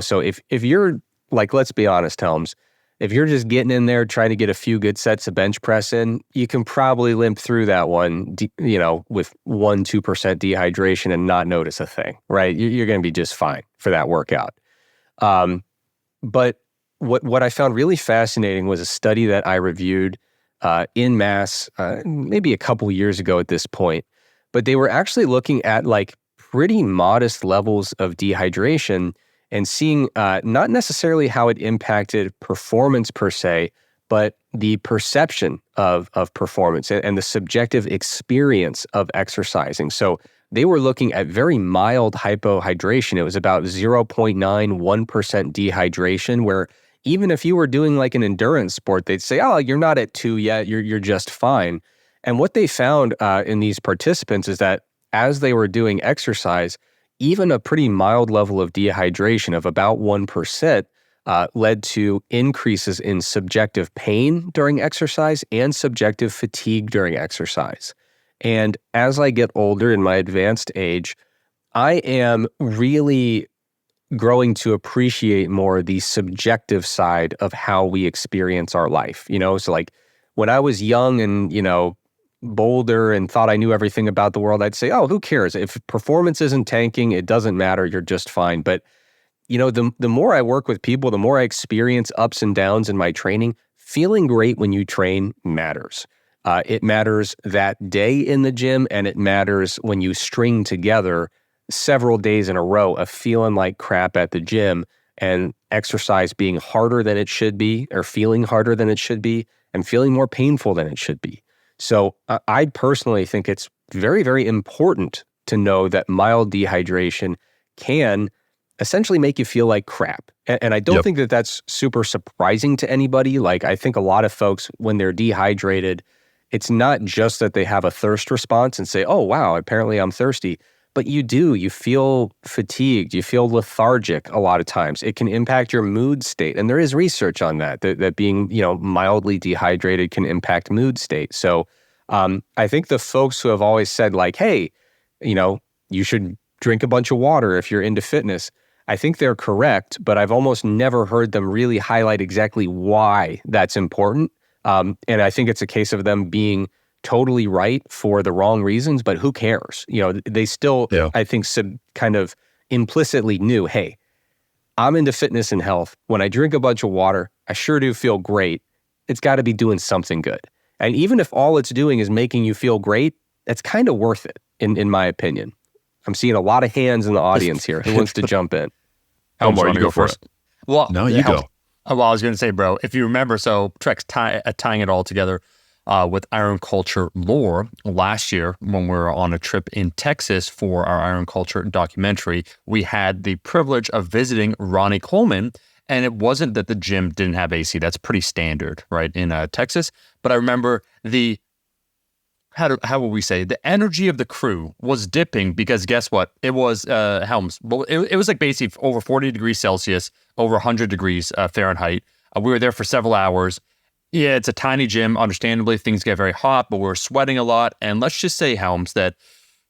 So if you're, like, let's be honest, Helms, If you're just getting in there trying to get a few good sets of bench press in, you can probably limp through that one, with 1-2% dehydration and not notice a thing, right? You're going to be just fine for that workout. But what I found really fascinating was a study that I reviewed in mass maybe a couple years ago at this point. But they were actually looking at like pretty modest levels of dehydration and seeing not necessarily how it impacted performance per se, but the perception of performance and the subjective experience of exercising. So they were looking at very mild hypohydration. It was about 0.91% dehydration, where even if you were doing like an endurance sport, they'd say, oh, you're not at 2 yet, you're just fine. And what they found in these participants is that as they were doing exercise, even a pretty mild level of dehydration of about 1% led to increases in subjective pain during exercise and subjective fatigue during exercise. And as I get older in my advanced age, I am really growing to appreciate more the subjective side of how we experience our life. So like when I was young and, bolder and thought I knew everything about the world, I'd say, oh, who cares? If performance isn't tanking, it doesn't matter. You're just fine. But, the more I work with people, the more I experience ups and downs in my training, feeling great when you train matters. It matters that day in the gym, and it matters when you string together several days in a row of feeling like crap at the gym and exercise being harder than it should be, or feeling harder than it should be, and feeling more painful than it should be. So I personally think it's very, very important to know that mild dehydration can essentially make you feel like crap. And I don't think that that's super surprising to anybody. Like, I think a lot of folks, when they're dehydrated, it's not just that they have a thirst response and say, oh, wow, apparently I'm thirsty. But you feel fatigued, you feel lethargic a lot of times. It can impact your mood state. And there is research on that being, mildly dehydrated can impact mood state. So I think the folks who have always said like, hey, you should drink a bunch of water if you're into fitness, I think they're correct, but I've almost never heard them really highlight exactly why that's important. And I think it's a case of them being totally right for the wrong reasons, but who cares? They still, I think, kind of implicitly knew, hey, I'm into fitness and health. When I drink a bunch of water, I sure do feel great. It's got to be doing something good. And even if all it's doing is making you feel great, it's kind of worth it, in my opinion. I'm seeing a lot of hands in the audience here. Who wants to jump in? Elmar, you go first. Well, no, you go. Well, I was going to say, bro, if you remember, so Trex tying it all together, with Iron Culture lore last year when we were on a trip in Texas for our Iron Culture documentary, we had the privilege of visiting Ronnie Coleman. And it wasn't that the gym didn't have AC. That's pretty standard, right, in Texas. But I remember how would we say, the energy of the crew was dipping because guess what? It was, Helms, well, it was like basically over 40 degrees Celsius, over 100 degrees Fahrenheit. We were there for several hours. Yeah, it's a tiny gym. Understandably, things get very hot, but we're sweating a lot. And let's just say, Helms, that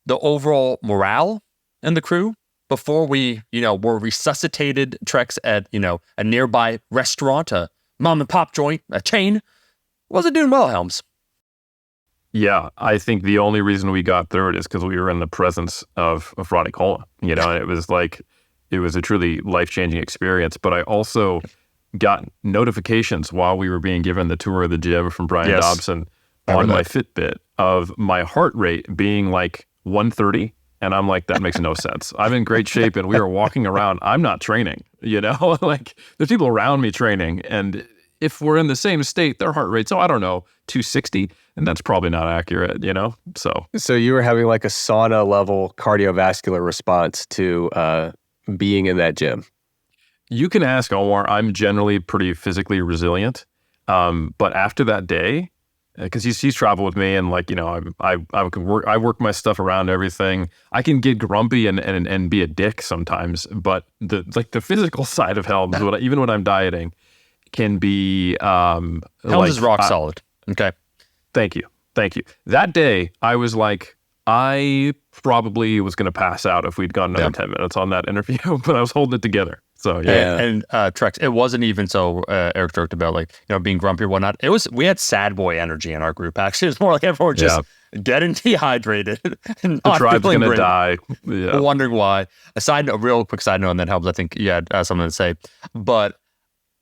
the overall morale in the crew before we, were resuscitated Trex at, a nearby restaurant, a mom and pop joint, a chain, wasn't doing well, Helms. Yeah, I think the only reason we got through it is because we were in the presence of Ronnie Coleman, and it was a truly life-changing experience. But I also got notifications while we were being given the tour of the gym from Brian Dobson on my Fitbit of my heart rate being like 130. And I'm like, that makes no sense. I'm in great shape and we are walking around. I'm not training, like there's people around me training. And if we're in the same state, their heart rate's, I don't know, 260. And that's probably not accurate, So you were having like a sauna level cardiovascular response to being in that gym. You can ask Omar. I'm generally pretty physically resilient, but after that day, because he's traveled with me, and I work my stuff around everything. I can get grumpy and be a dick sometimes, but the physical side of Helms, even when I'm dieting, can be Helms is rock solid. Okay, thank you. That day, I was like, I probably was going to pass out if we'd gone another 10 minutes on that interview, but I was holding it together. So yeah. And Trex, it wasn't even so Eric joked about being grumpy or whatnot. We had sad boy energy in our group. Actually, it's more like everyone just getting dehydrated and the not tribe's feeling gonna great, die. Yeah. wondering why. A real quick side note, and that helps. I think you had something to say, but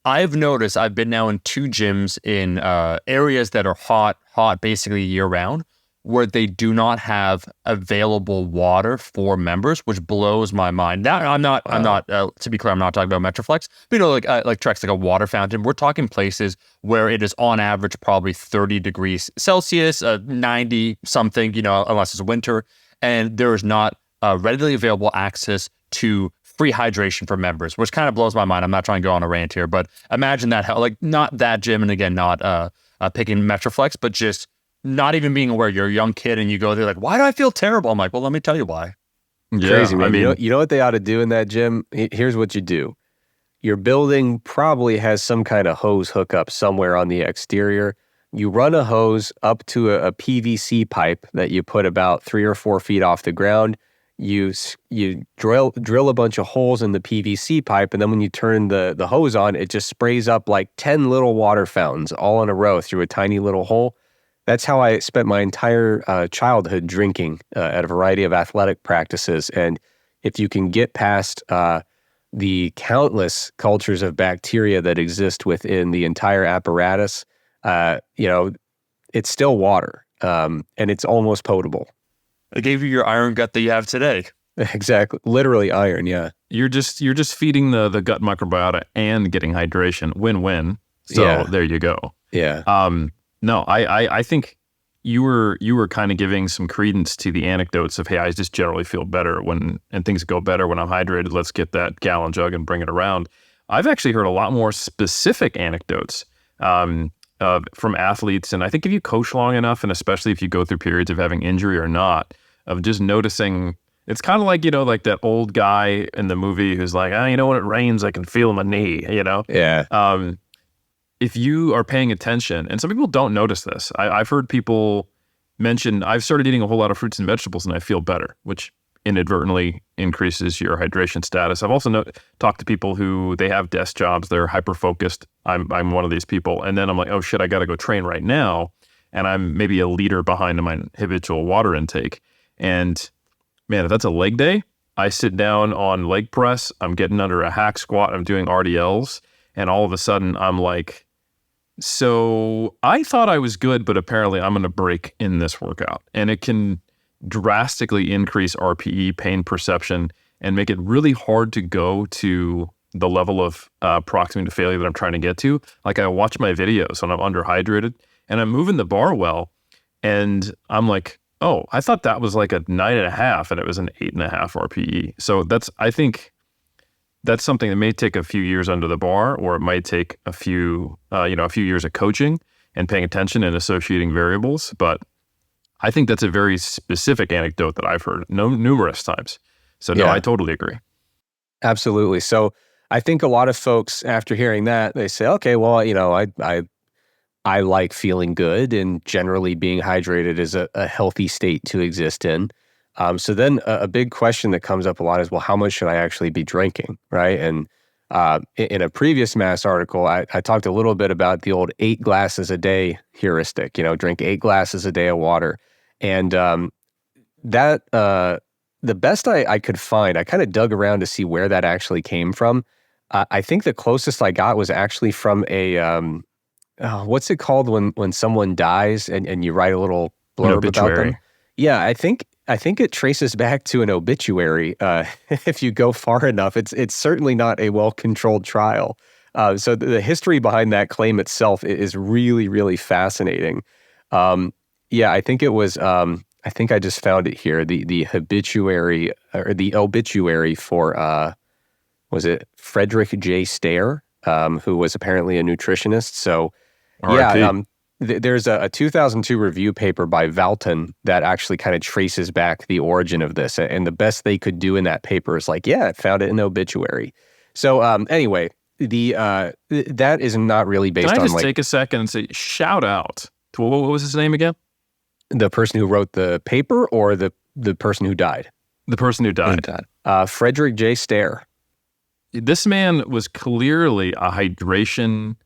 I've noticed I've been now in 2 gyms in areas that are hot basically year round, where they do not have available water for members, which blows my mind. Now, I'm not. To be clear, I'm not talking about Metroflex, but like Trex, like a water fountain. We're talking places where it is on average probably 30 degrees Celsius, 90 something, unless it's winter, and there is not readily available access to free hydration for members, which kind of blows my mind. I'm not trying to go on a rant here, but imagine that, not that gym, and again, not picking Metroflex, but just not even being aware. You're a young kid and you go there like, why do I feel terrible? I'm like, well, let me tell you why. Yeah, Crazy, man. I mean, You know what they ought to do in that gym? Here's what you do. Your building probably has some kind of hose hookup somewhere on the exterior. You run a hose up to a PVC pipe that you put about 3 or 4 feet off the ground. You drill a bunch of holes in the PVC pipe, and then when you turn the hose on, it just sprays up like 10 little water fountains all in a row through a tiny little hole. That's how I spent my entire childhood drinking at a variety of athletic practices. And if you can get past the countless cultures of bacteria that exist within the entire apparatus, it's still water, and it's almost potable. It gave you your iron gut that you have today. Exactly. Literally iron, yeah. you're just feeding the gut microbiota and getting hydration. Win-win. So there you go. Yeah. No, I think you were kind of giving some credence to the anecdotes of, hey, I just generally feel better and things go better when I'm hydrated. Let's get that gallon jug and bring it around. I've actually heard a lot more specific anecdotes from athletes, and I think if you coach long enough, and especially if you go through periods of having injury or not, of just noticing. It's kind of like, like that old guy in the movie who's like, when it rains, I can feel my knee, Yeah. If you are paying attention, and some people don't notice this. I've heard people mention, I've started eating a whole lot of fruits and vegetables and I feel better, which inadvertently increases your hydration status. I've also talked to people who they have desk jobs, they're hyper-focused. I'm one of these people. And then I'm like, oh shit, I got to go train right now. And I'm maybe a liter behind in my habitual water intake. And man, if that's a leg day, I sit down on leg press, I'm getting under a hack squat, I'm doing RDLs, and all of a sudden I'm like, so I thought I was good, but apparently I'm going to break in this workout. And it can drastically increase RPE, pain perception, and make it really hard to go to the level of proximity to failure that I'm trying to get to. Like I watch my videos when I'm underhydrated and I'm moving the bar well, and I'm like, oh, I thought that was like a 9.5 and it was an 8.5 RPE. So I think that's something that may take a few years under the bar, or it might take a few years of coaching and paying attention and associating variables. But I think that's a very specific anecdote that I've heard numerous times. So no, I totally agree. Absolutely. So I think a lot of folks, after hearing that, they say, okay, well, I like feeling good, and generally being hydrated is a healthy state to exist in. So then a big question that comes up a lot is, well, how much should I actually be drinking, right? And in a previous Mass article, I talked a little bit about the old 8 glasses a day heuristic, drink 8 glasses a day of water. And that the best I could find, I kind of dug around to see where that actually came from. I think the closest I got was actually from a... what's it called when someone dies and you write a little blurb about them? Yeah, I think it traces back to an obituary. If you go far enough, it's certainly not a well-controlled trial. So the history behind that claim itself is really, really fascinating. I think it was. I think I just found it here. The obituary or the obituary for was it Frederick J. Stair, who was apparently a nutritionist. So. There's a 2002 review paper by Valton that actually kind of traces back the origin of this. And the best they could do in that paper is like, I found it in the obituary. So anyway, that is not really based on... Can I just take a second and say, shout out to, what was his name again? The person who wrote the paper, or the person who died? The person who died. Frederick J. Stair. this man was clearly a hydration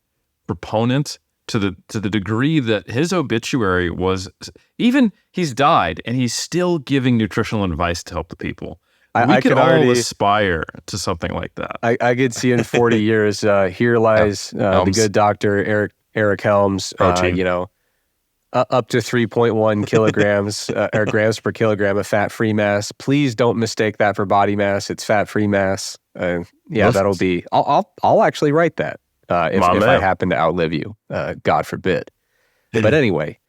proponent to the degree that his obituary was, even he's died and he's still giving nutritional advice to help the people. We could all aspire to something like that. I could see in 40 years, here lies the good doctor, Eric Helms, up to 3.1 kilograms or grams per kilogram of fat-free mass. Please don't mistake that for body mass. It's fat-free mass. That'll be, I'll actually write that if I happen to outlive you, God forbid. But anyway,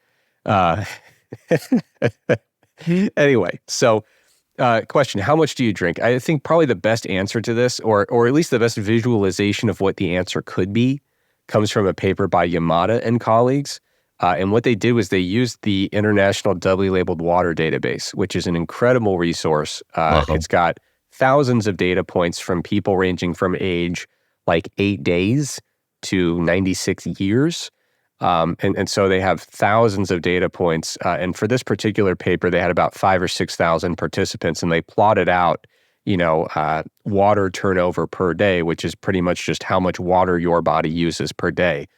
so question, how much do you drink? I think probably the best answer to this, or at least the best visualization of what the answer could be, comes from a paper by Yamada and colleagues. And what they did was they used the International Doubly Labeled Water Database, which is an incredible resource. It's got thousands of data points from people ranging from age like 8 days to 96 years. And so they have thousands of data points. And for this particular paper, they had about 5,000 or 6,000 participants, and they plotted out, water turnover per day, which is pretty much just how much water your body uses per day.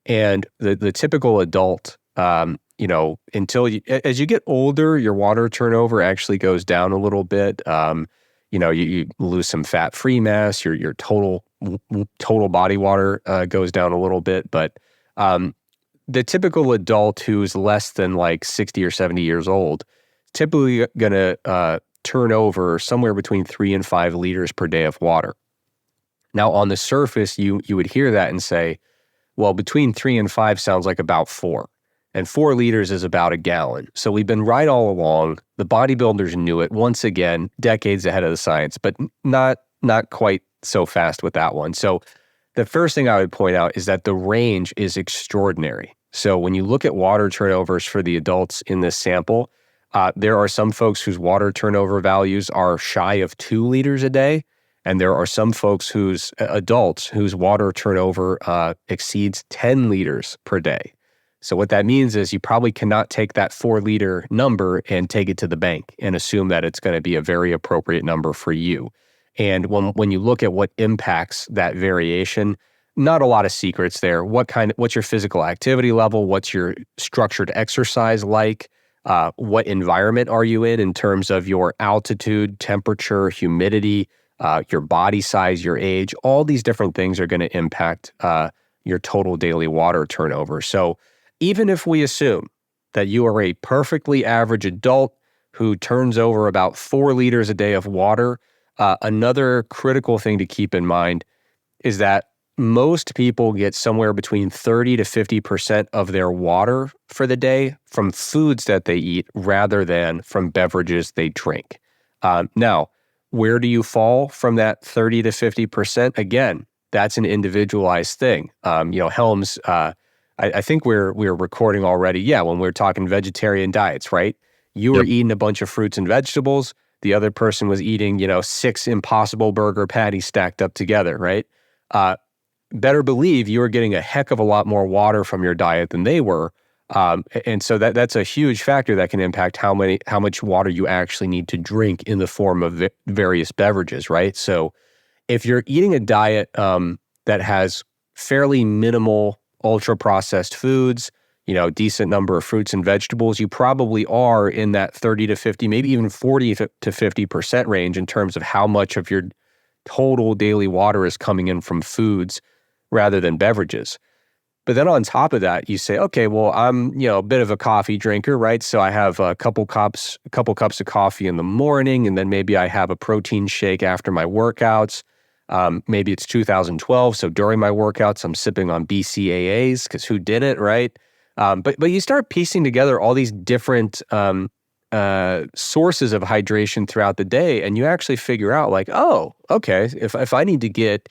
And the typical adult, as you get older, your water turnover actually goes down a little bit. You lose some fat-free mass, your total body water goes down a little bit. But the typical adult who's less than like 60 or 70 years old, typically going to turn over somewhere between 3 and 5 liters per day of water. Now, on the surface, you would hear that and say, well, between 3 and 5 sounds like about 4. And 4 liters is about a gallon. So we've been right all along. The bodybuilders knew it, once again, decades ahead of the science, but not quite so fast with that one. So the first thing I would point out is that the range is extraordinary. So when you look at water turnovers for the adults in this sample, there are some folks whose water turnover values are shy of 2 liters a day. And there are some folks adults whose water turnover exceeds 10 liters per day. So what that means is you probably cannot take that 4-liter number and take it to the bank and assume that it's going to be a very appropriate number for you. And when you look at what impacts that variation, not a lot of secrets there. What's your physical activity level? What's your structured exercise like? What environment are you in terms of your altitude, temperature, humidity, your body size, your age? All these different things are going to impact your total daily water turnover. So even if we assume that you are a perfectly average adult who turns over about 4 liters a day of water, another critical thing to keep in mind is that most people get somewhere between 30 to 50% of their water for the day from foods that they eat rather than from beverages they drink. Now, where do you fall from that 30 to 50%? Again, that's an individualized thing. Helms, I think we're recording already. Yeah, when we're talking vegetarian diets, right? You were eating a bunch of fruits and vegetables. The other person was eating, 6 Impossible Burger patties stacked up together, right? Better believe you were getting a heck of a lot more water from your diet than they were. And so that's a huge factor that can impact how much water you actually need to drink in the form of various beverages, right? So if you're eating a diet that has fairly minimal ultra-processed foods, decent number of fruits and vegetables, you probably are in that 30 to 50, maybe even 40 to 50% range in terms of how much of your total daily water is coming in from foods rather than beverages. But then on top of that, you say, okay, well, I'm, a bit of a coffee drinker, right? So I have a couple cups of coffee in the morning, and then maybe I have a protein shake after my workouts. Maybe it's 2012, so during my workouts, I'm sipping on BCAAs, because who didn't, right? But you start piecing together all these different sources of hydration throughout the day, and you actually figure out like, oh, okay, if I need to get,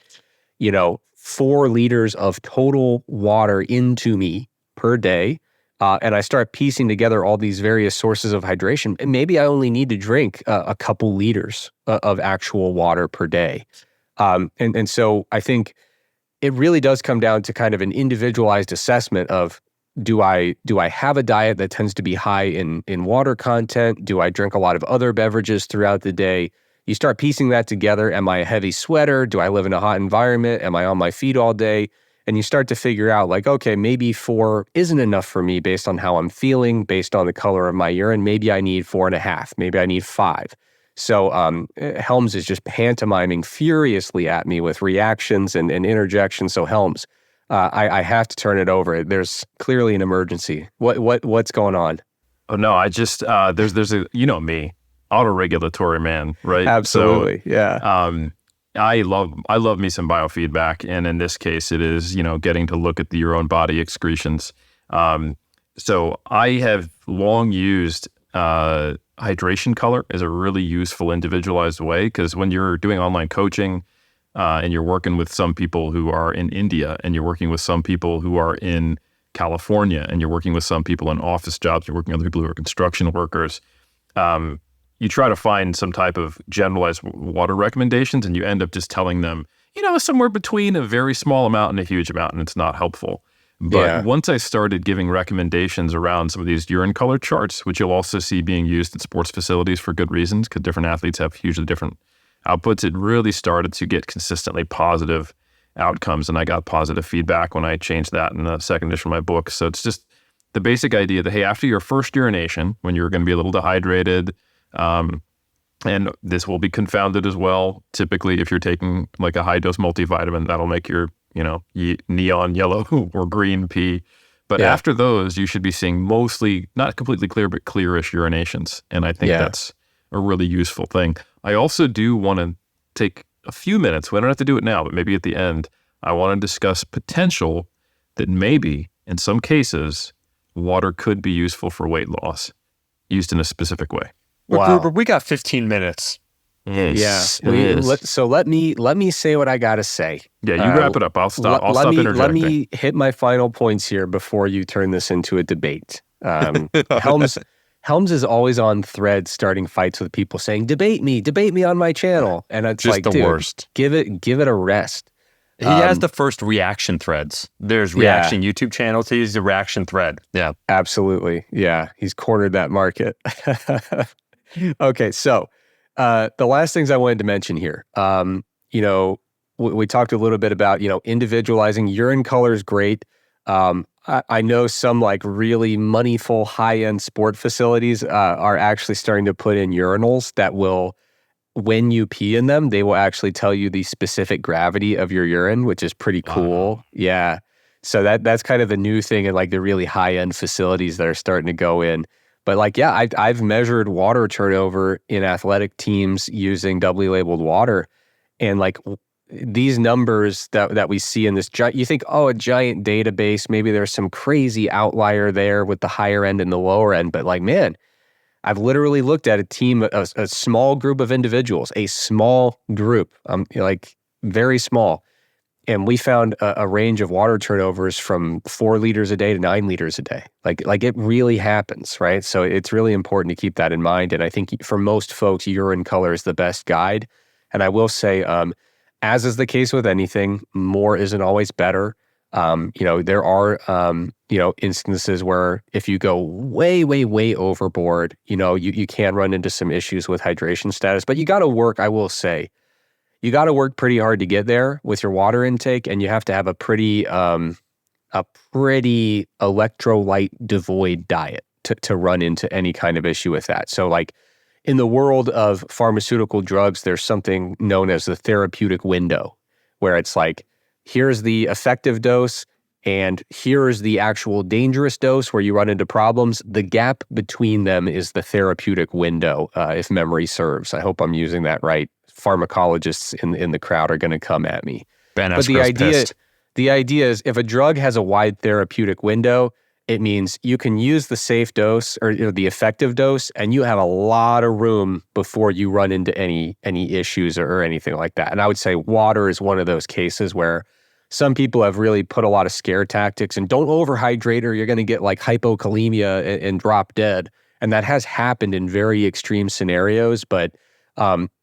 4 liters of total water into me per day, and I start piecing together all these various sources of hydration, and maybe I only need to drink a couple liters of actual water per day. And so I think it really does come down to kind of an individualized assessment of, do I have a diet that tends to be high in water content? Do I drink a lot of other beverages throughout the day? you start piecing that together. Am I a heavy sweater? Do I live in a hot environment? Am I on my feet all day? And you start to figure out like, okay, maybe 4 isn't enough for me based on how I'm feeling, based on the color of my urine. Maybe I need 4.5. Maybe I need 5. So Helms is just pantomiming furiously at me with reactions and interjections. So Helms, I have to turn it over. There's clearly an emergency. What's going on? Oh no, I just there's a me, autoregulatory man, right? Absolutely, so, yeah. I love me some biofeedback, and in this case, it is getting to look at your own body excretions. So I have long used hydration color as a really useful individualized way, because when you're doing online coaching and you're working with some people who are in India, and you're working with some people who are in California, and you're working with some people in office jobs, you're working with other people who are construction workers, you try to find some type of generalized water recommendations, and you end up just telling them, somewhere between a very small amount and a huge amount, and it's not helpful. But once I started giving recommendations around some of these urine color charts, which you'll also see being used in sports facilities for good reasons, because different athletes have hugely different outputs, it really started to get consistently positive outcomes. And I got positive feedback when I changed that in the second edition of my book. So it's just the basic idea that, hey, after your first urination, when you're going to be a little dehydrated, and this will be confounded as well. Typically, if you're taking like a high dose multivitamin, that'll make your, neon yellow or green pee. But after those, you should be seeing mostly, not completely clear, but clearish urinations. And I think that's a really useful thing. I also do want to take a few minutes. We don't have to do it now, but maybe at the end, I want to discuss potential that maybe in some cases, water could be useful for weight loss, used in a specific way. Wow. Gruber, we got 15 minutes. Yes. So let me say what I gotta say. Yeah, you wrap it up. I'll stop interjecting. Let me hit my final points here before you turn this into a debate. Helms is always on thread starting fights with people saying, debate me on my channel. And it's just like, the dude, worst. Give it a rest. He has the first reaction threads. There's reaction YouTube channels. He's the reaction thread. Yeah. Absolutely. Yeah. He's cornered that market. Okay. So the last things I wanted to mention here, we talked a little bit about, individualizing. Urine color is great. I know some like really moneyful high-end sport facilities are actually starting to put in urinals that will, when you pee in them, they will actually tell you the specific gravity of your urine, which is pretty cool. Wow. Yeah. So that's kind of the new thing in like the really high-end facilities that are starting to go in. But like, yeah, I've measured water turnover in athletic teams using doubly labeled water. And like these numbers that we see in this, you think, a giant database, maybe there's some crazy outlier there with the higher end and the lower end. But like, man, I've literally looked at a team, a small group of individuals, a small group, like very small. And we found a range of water turnovers from 4 liters a day to 9 liters a day. Like it really happens, right? So it's really important to keep that in mind. And I think for most folks, urine color is the best guide. And I will say, as is the case with anything, more isn't always better. There are, instances where if you go way, way, way overboard, you can run into some issues with hydration status. But you got to work, I will say, you got to work pretty hard to get there with your water intake, and you have to have a pretty electrolyte devoid diet to run into any kind of issue with that. So like in the world of pharmaceutical drugs, there's something known as the therapeutic window, where it's like, here's the effective dose and here's the actual dangerous dose where you run into problems. The gap between them is the therapeutic window, if memory serves. I hope I'm using that right. Pharmacologists in the crowd are going to come at me. But the idea is if a drug has a wide therapeutic window, it means you can use the safe dose or the effective dose, and you have a lot of room before you run into any issues or anything like that. And I would say water is one of those cases where some people have really put a lot of scare tactics and don't overhydrate or you're going to get like hypokalemia and drop dead. And that has happened in very extreme scenarios. But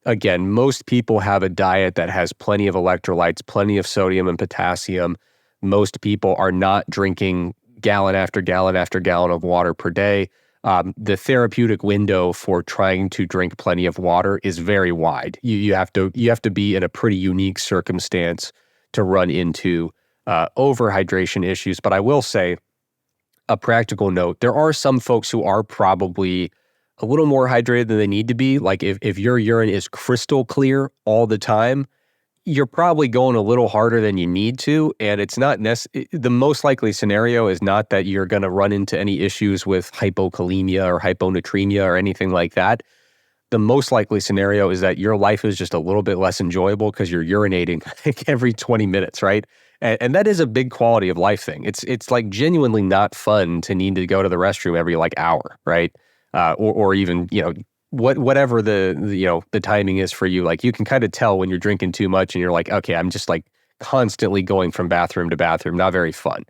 again, most people have a diet that has plenty of electrolytes, plenty of sodium and potassium. Most people are not drinking gallon after gallon after gallon of water per day. the therapeutic window for trying to drink plenty of water is very wide. You have to be in a pretty unique circumstance to run into overhydration issues. But I will say, a practical note, there are some folks who are probably a little more hydrated than they need to be. Like if your urine is crystal clear all the time, you're probably going a little harder than you need to. And it's not the most likely scenario is not that you're going to run into any issues with hypokalemia or hyponatremia or anything like that. The most likely scenario is that your life is just a little bit less enjoyable because you're urinating like every 20 minutes, right? And that is a big quality of life thing. It's like genuinely not fun to need to go to the restroom every like hour, right? Or even, whatever the timing is for you. Like you can kind of tell when you're drinking too much and you're like, okay, I'm just like constantly going from bathroom to bathroom. Not very fun.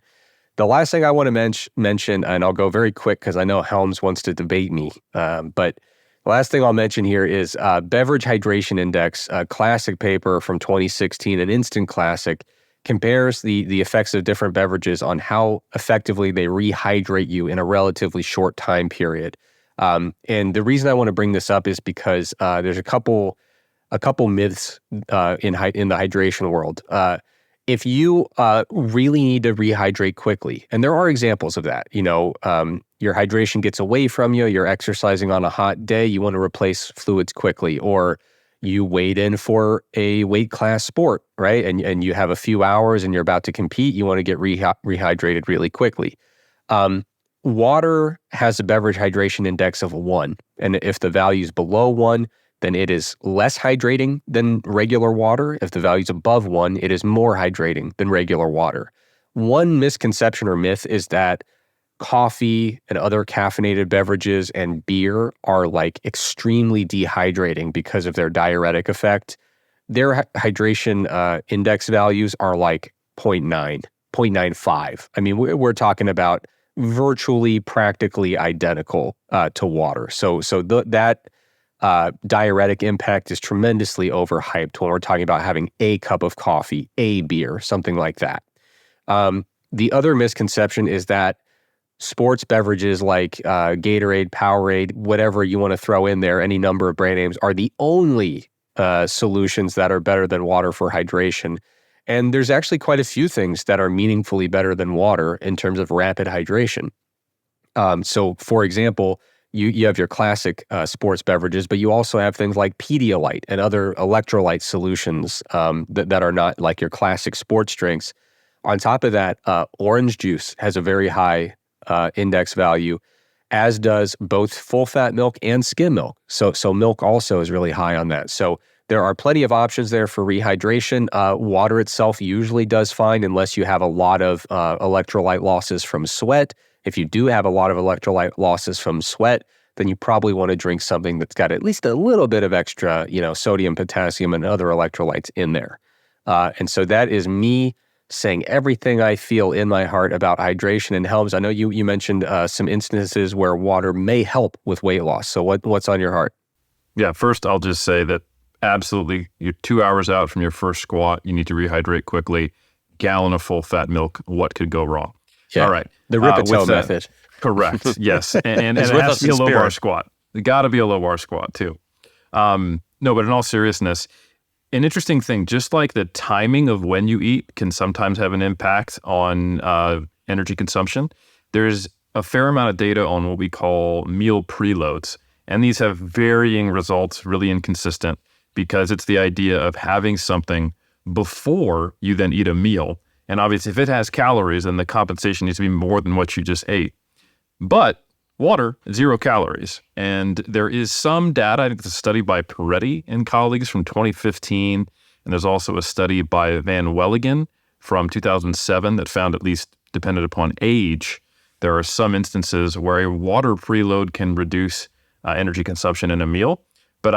The last thing I want to mention, and I'll go very quick because I know Helms wants to debate me, but the last thing I'll mention here is Beverage Hydration Index, a classic paper from 2016, an instant classic, compares the effects of different beverages on how effectively they rehydrate you in a relatively short time period. And the reason I want to bring this up is because there's a couple myths in the hydration world. If you really need to rehydrate quickly, and there are examples of that, your hydration gets away from you, you're exercising on a hot day, you want to replace fluids quickly, or you wade in for a weight class sport, right? And you have a few hours and you're about to compete, you want to get rehydrated really quickly. Water has a beverage hydration index of 1. And if the value is below 1, then it is less hydrating than regular water. If the value is above 1, it is more hydrating than regular water. One misconception or myth is that coffee and other caffeinated beverages and beer are like extremely dehydrating because of their diuretic effect. Their hydration index values are like 0.9, 0.95. I mean, we're talking about virtually practically identical to water. So that diuretic impact is tremendously overhyped when we're talking about having a cup of coffee, a beer, something like that. The other misconception is that sports beverages like Gatorade, Powerade, whatever you want to throw in there, any number of brand names, are the only solutions that are better than water for hydration. And there's actually quite a few things that are meaningfully better than water in terms of rapid hydration. So, for example, you have your classic sports beverages, but you also have things like Pedialyte and other electrolyte solutions that are not like your classic sports drinks. On top of that, orange juice has a very high index value, as does both full-fat milk and skim milk. So milk also is really high on that. So there are plenty of options there for rehydration. Water itself usually does fine unless you have a lot of electrolyte losses from sweat. If you do have a lot of electrolyte losses from sweat, then you probably want to drink something that's got at least a little bit of extra, sodium, potassium, and other electrolytes in there. And so that is me saying everything I feel in my heart about hydration. And Helms, I know you mentioned some instances where water may help with weight loss. So what's on your heart? Yeah, first I'll just say that absolutely, you're 2 hours out from your first squat, you need to rehydrate quickly. Gallon of full-fat milk, what could go wrong? Yeah, all right. The Ripito method. Correct, yes. And it has to be a low bar squat. It got to be a low bar squat too. No, but in all seriousness, an interesting thing, just like the timing of when you eat can sometimes have an impact on energy consumption, there's a fair amount of data on what we call meal preloads. And these have varying results, really inconsistent, because it's the idea of having something before you then eat a meal. And obviously, if it has calories, then the compensation needs to be more than what you just ate. But water, 0 calories. And there is some data, I think it's a study by Peretti and colleagues from 2015, and there's also a study by Van Welligen from 2007 that found, at least dependent upon age, there are some instances where a water preload can reduce energy consumption in a meal. But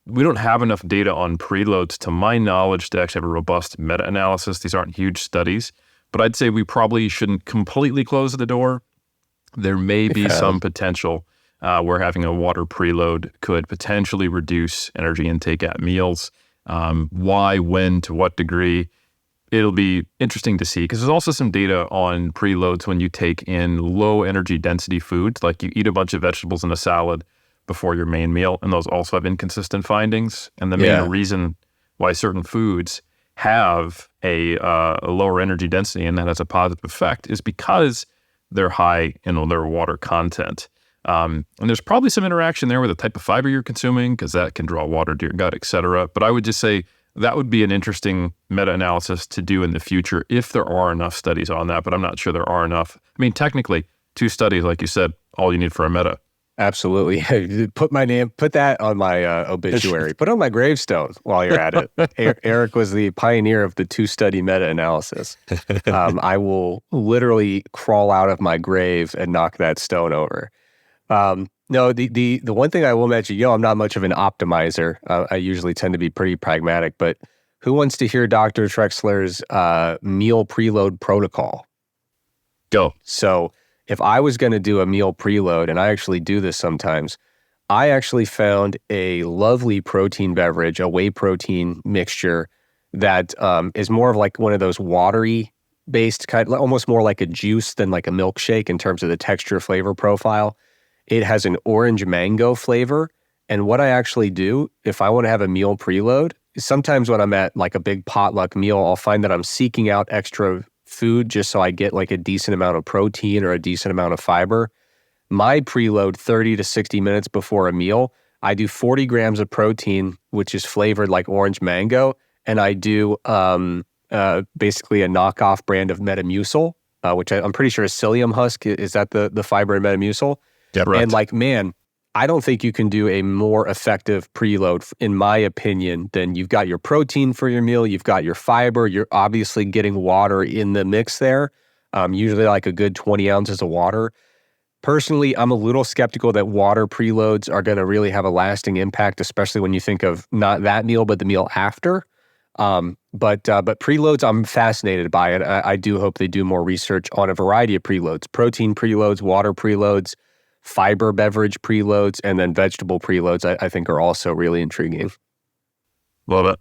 we don't have enough data on preloads, to my knowledge, to actually have a robust meta-analysis. These aren't huge studies, but I'd say we probably shouldn't completely close the door. There may be some potential where having a water preload could potentially reduce energy intake at meals. Why, when, to what degree? it'll be interesting to see, because there's also some data on preloads when you take in low energy density foods, like you eat a bunch of vegetables in a salad before your main meal, and those also have inconsistent findings. And the main reason why certain foods have a lower energy density and that has a positive effect is because they're high in their water content. And there's probably some interaction there with the type of fiber you're consuming, because that can draw water to your gut, et cetera. But I would just say that would be an interesting meta-analysis to do in the future if there are enough studies on that, but I'm not sure there are enough. I mean, technically, 2 studies, like you said, all you need for a meta. Absolutely. Put that on my obituary. Put it on my gravestone while you're at it. Eric was the pioneer of the 2-study meta-analysis. I will literally crawl out of my grave and knock that stone over. No, the one thing I will mention, I'm not much of an optimizer. I usually tend to be pretty pragmatic, but who wants to hear Dr. Trexler's meal preload protocol? Go. So if I was going to do a meal preload, and I actually do this sometimes, I actually found a lovely protein beverage, a whey protein mixture that is more of like one of those watery based kind, almost more like a juice than like a milkshake in terms of the texture flavor profile. It has an orange mango flavor. And what I actually do, if I want to have a meal preload, is sometimes when I'm at like a big potluck meal, I'll find that I'm seeking out extra food just so I get like a decent amount of protein or a decent amount of fiber. My preload 30 to 60 minutes before a meal, I do 40 grams of protein, which is flavored like orange mango. And I do basically a knockoff brand of Metamucil, which I'm pretty sure is psyllium husk. Is that the fiber in Metamucil? Yeah, right. And like, man, I don't think you can do a more effective preload, in my opinion, than you've got your protein for your meal, you've got your fiber, you're obviously getting water in the mix there, usually like a good 20 ounces of water. Personally, I'm a little skeptical that water preloads are going to really have a lasting impact, especially when you think of not that meal, but the meal after. But preloads, I'm fascinated by it. I do hope they do more research on a variety of preloads, protein preloads, water preloads, fiber beverage preloads, and then vegetable preloads, I think are also really intriguing. Love it.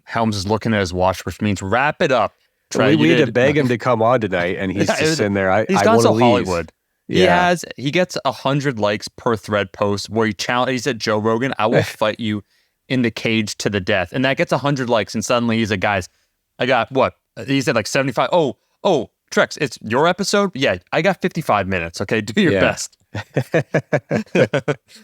Helms is looking at his watch, which means wrap it up. We need to beg him to come on tonight, and he's just sitting there. He's gone to leave. Hollywood. Yeah. He gets 100 likes per thread post where he said, Joe Rogan, I will fight you in the cage to the death. And that gets 100 likes. And suddenly he's like, guys, I got what? He said like 75. Oh, Trex, it's your episode? Yeah, I got 55 minutes. Okay, do your best.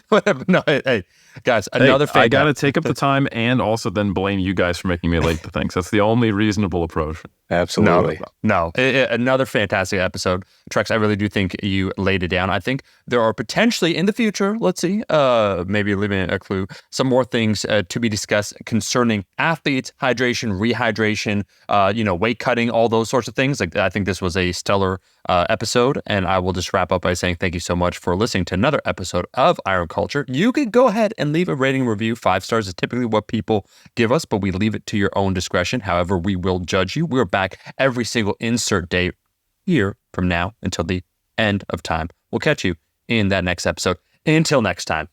Whatever. No, hey, guys, another I got to take up the time and also then blame you guys for making me late to things. That's the only reasonable approach. Absolutely. No. Another fantastic episode. Trex, I really do think you laid it down. I think there are potentially in the future, let's see, maybe leaving a clue, some more things to be discussed concerning athletes, hydration, rehydration, weight cutting, all those sorts of things. Like, I think this was a stellar episode, and I will just wrap up by saying thank you so much for listening to another episode of Iron Culture. You could go ahead and leave a rating review. 5 stars is typically what people give us, but we leave it to your own discretion. However, we will judge you. We're back every single insert date here from now until the end of time. We'll catch you in that next episode. Until next time.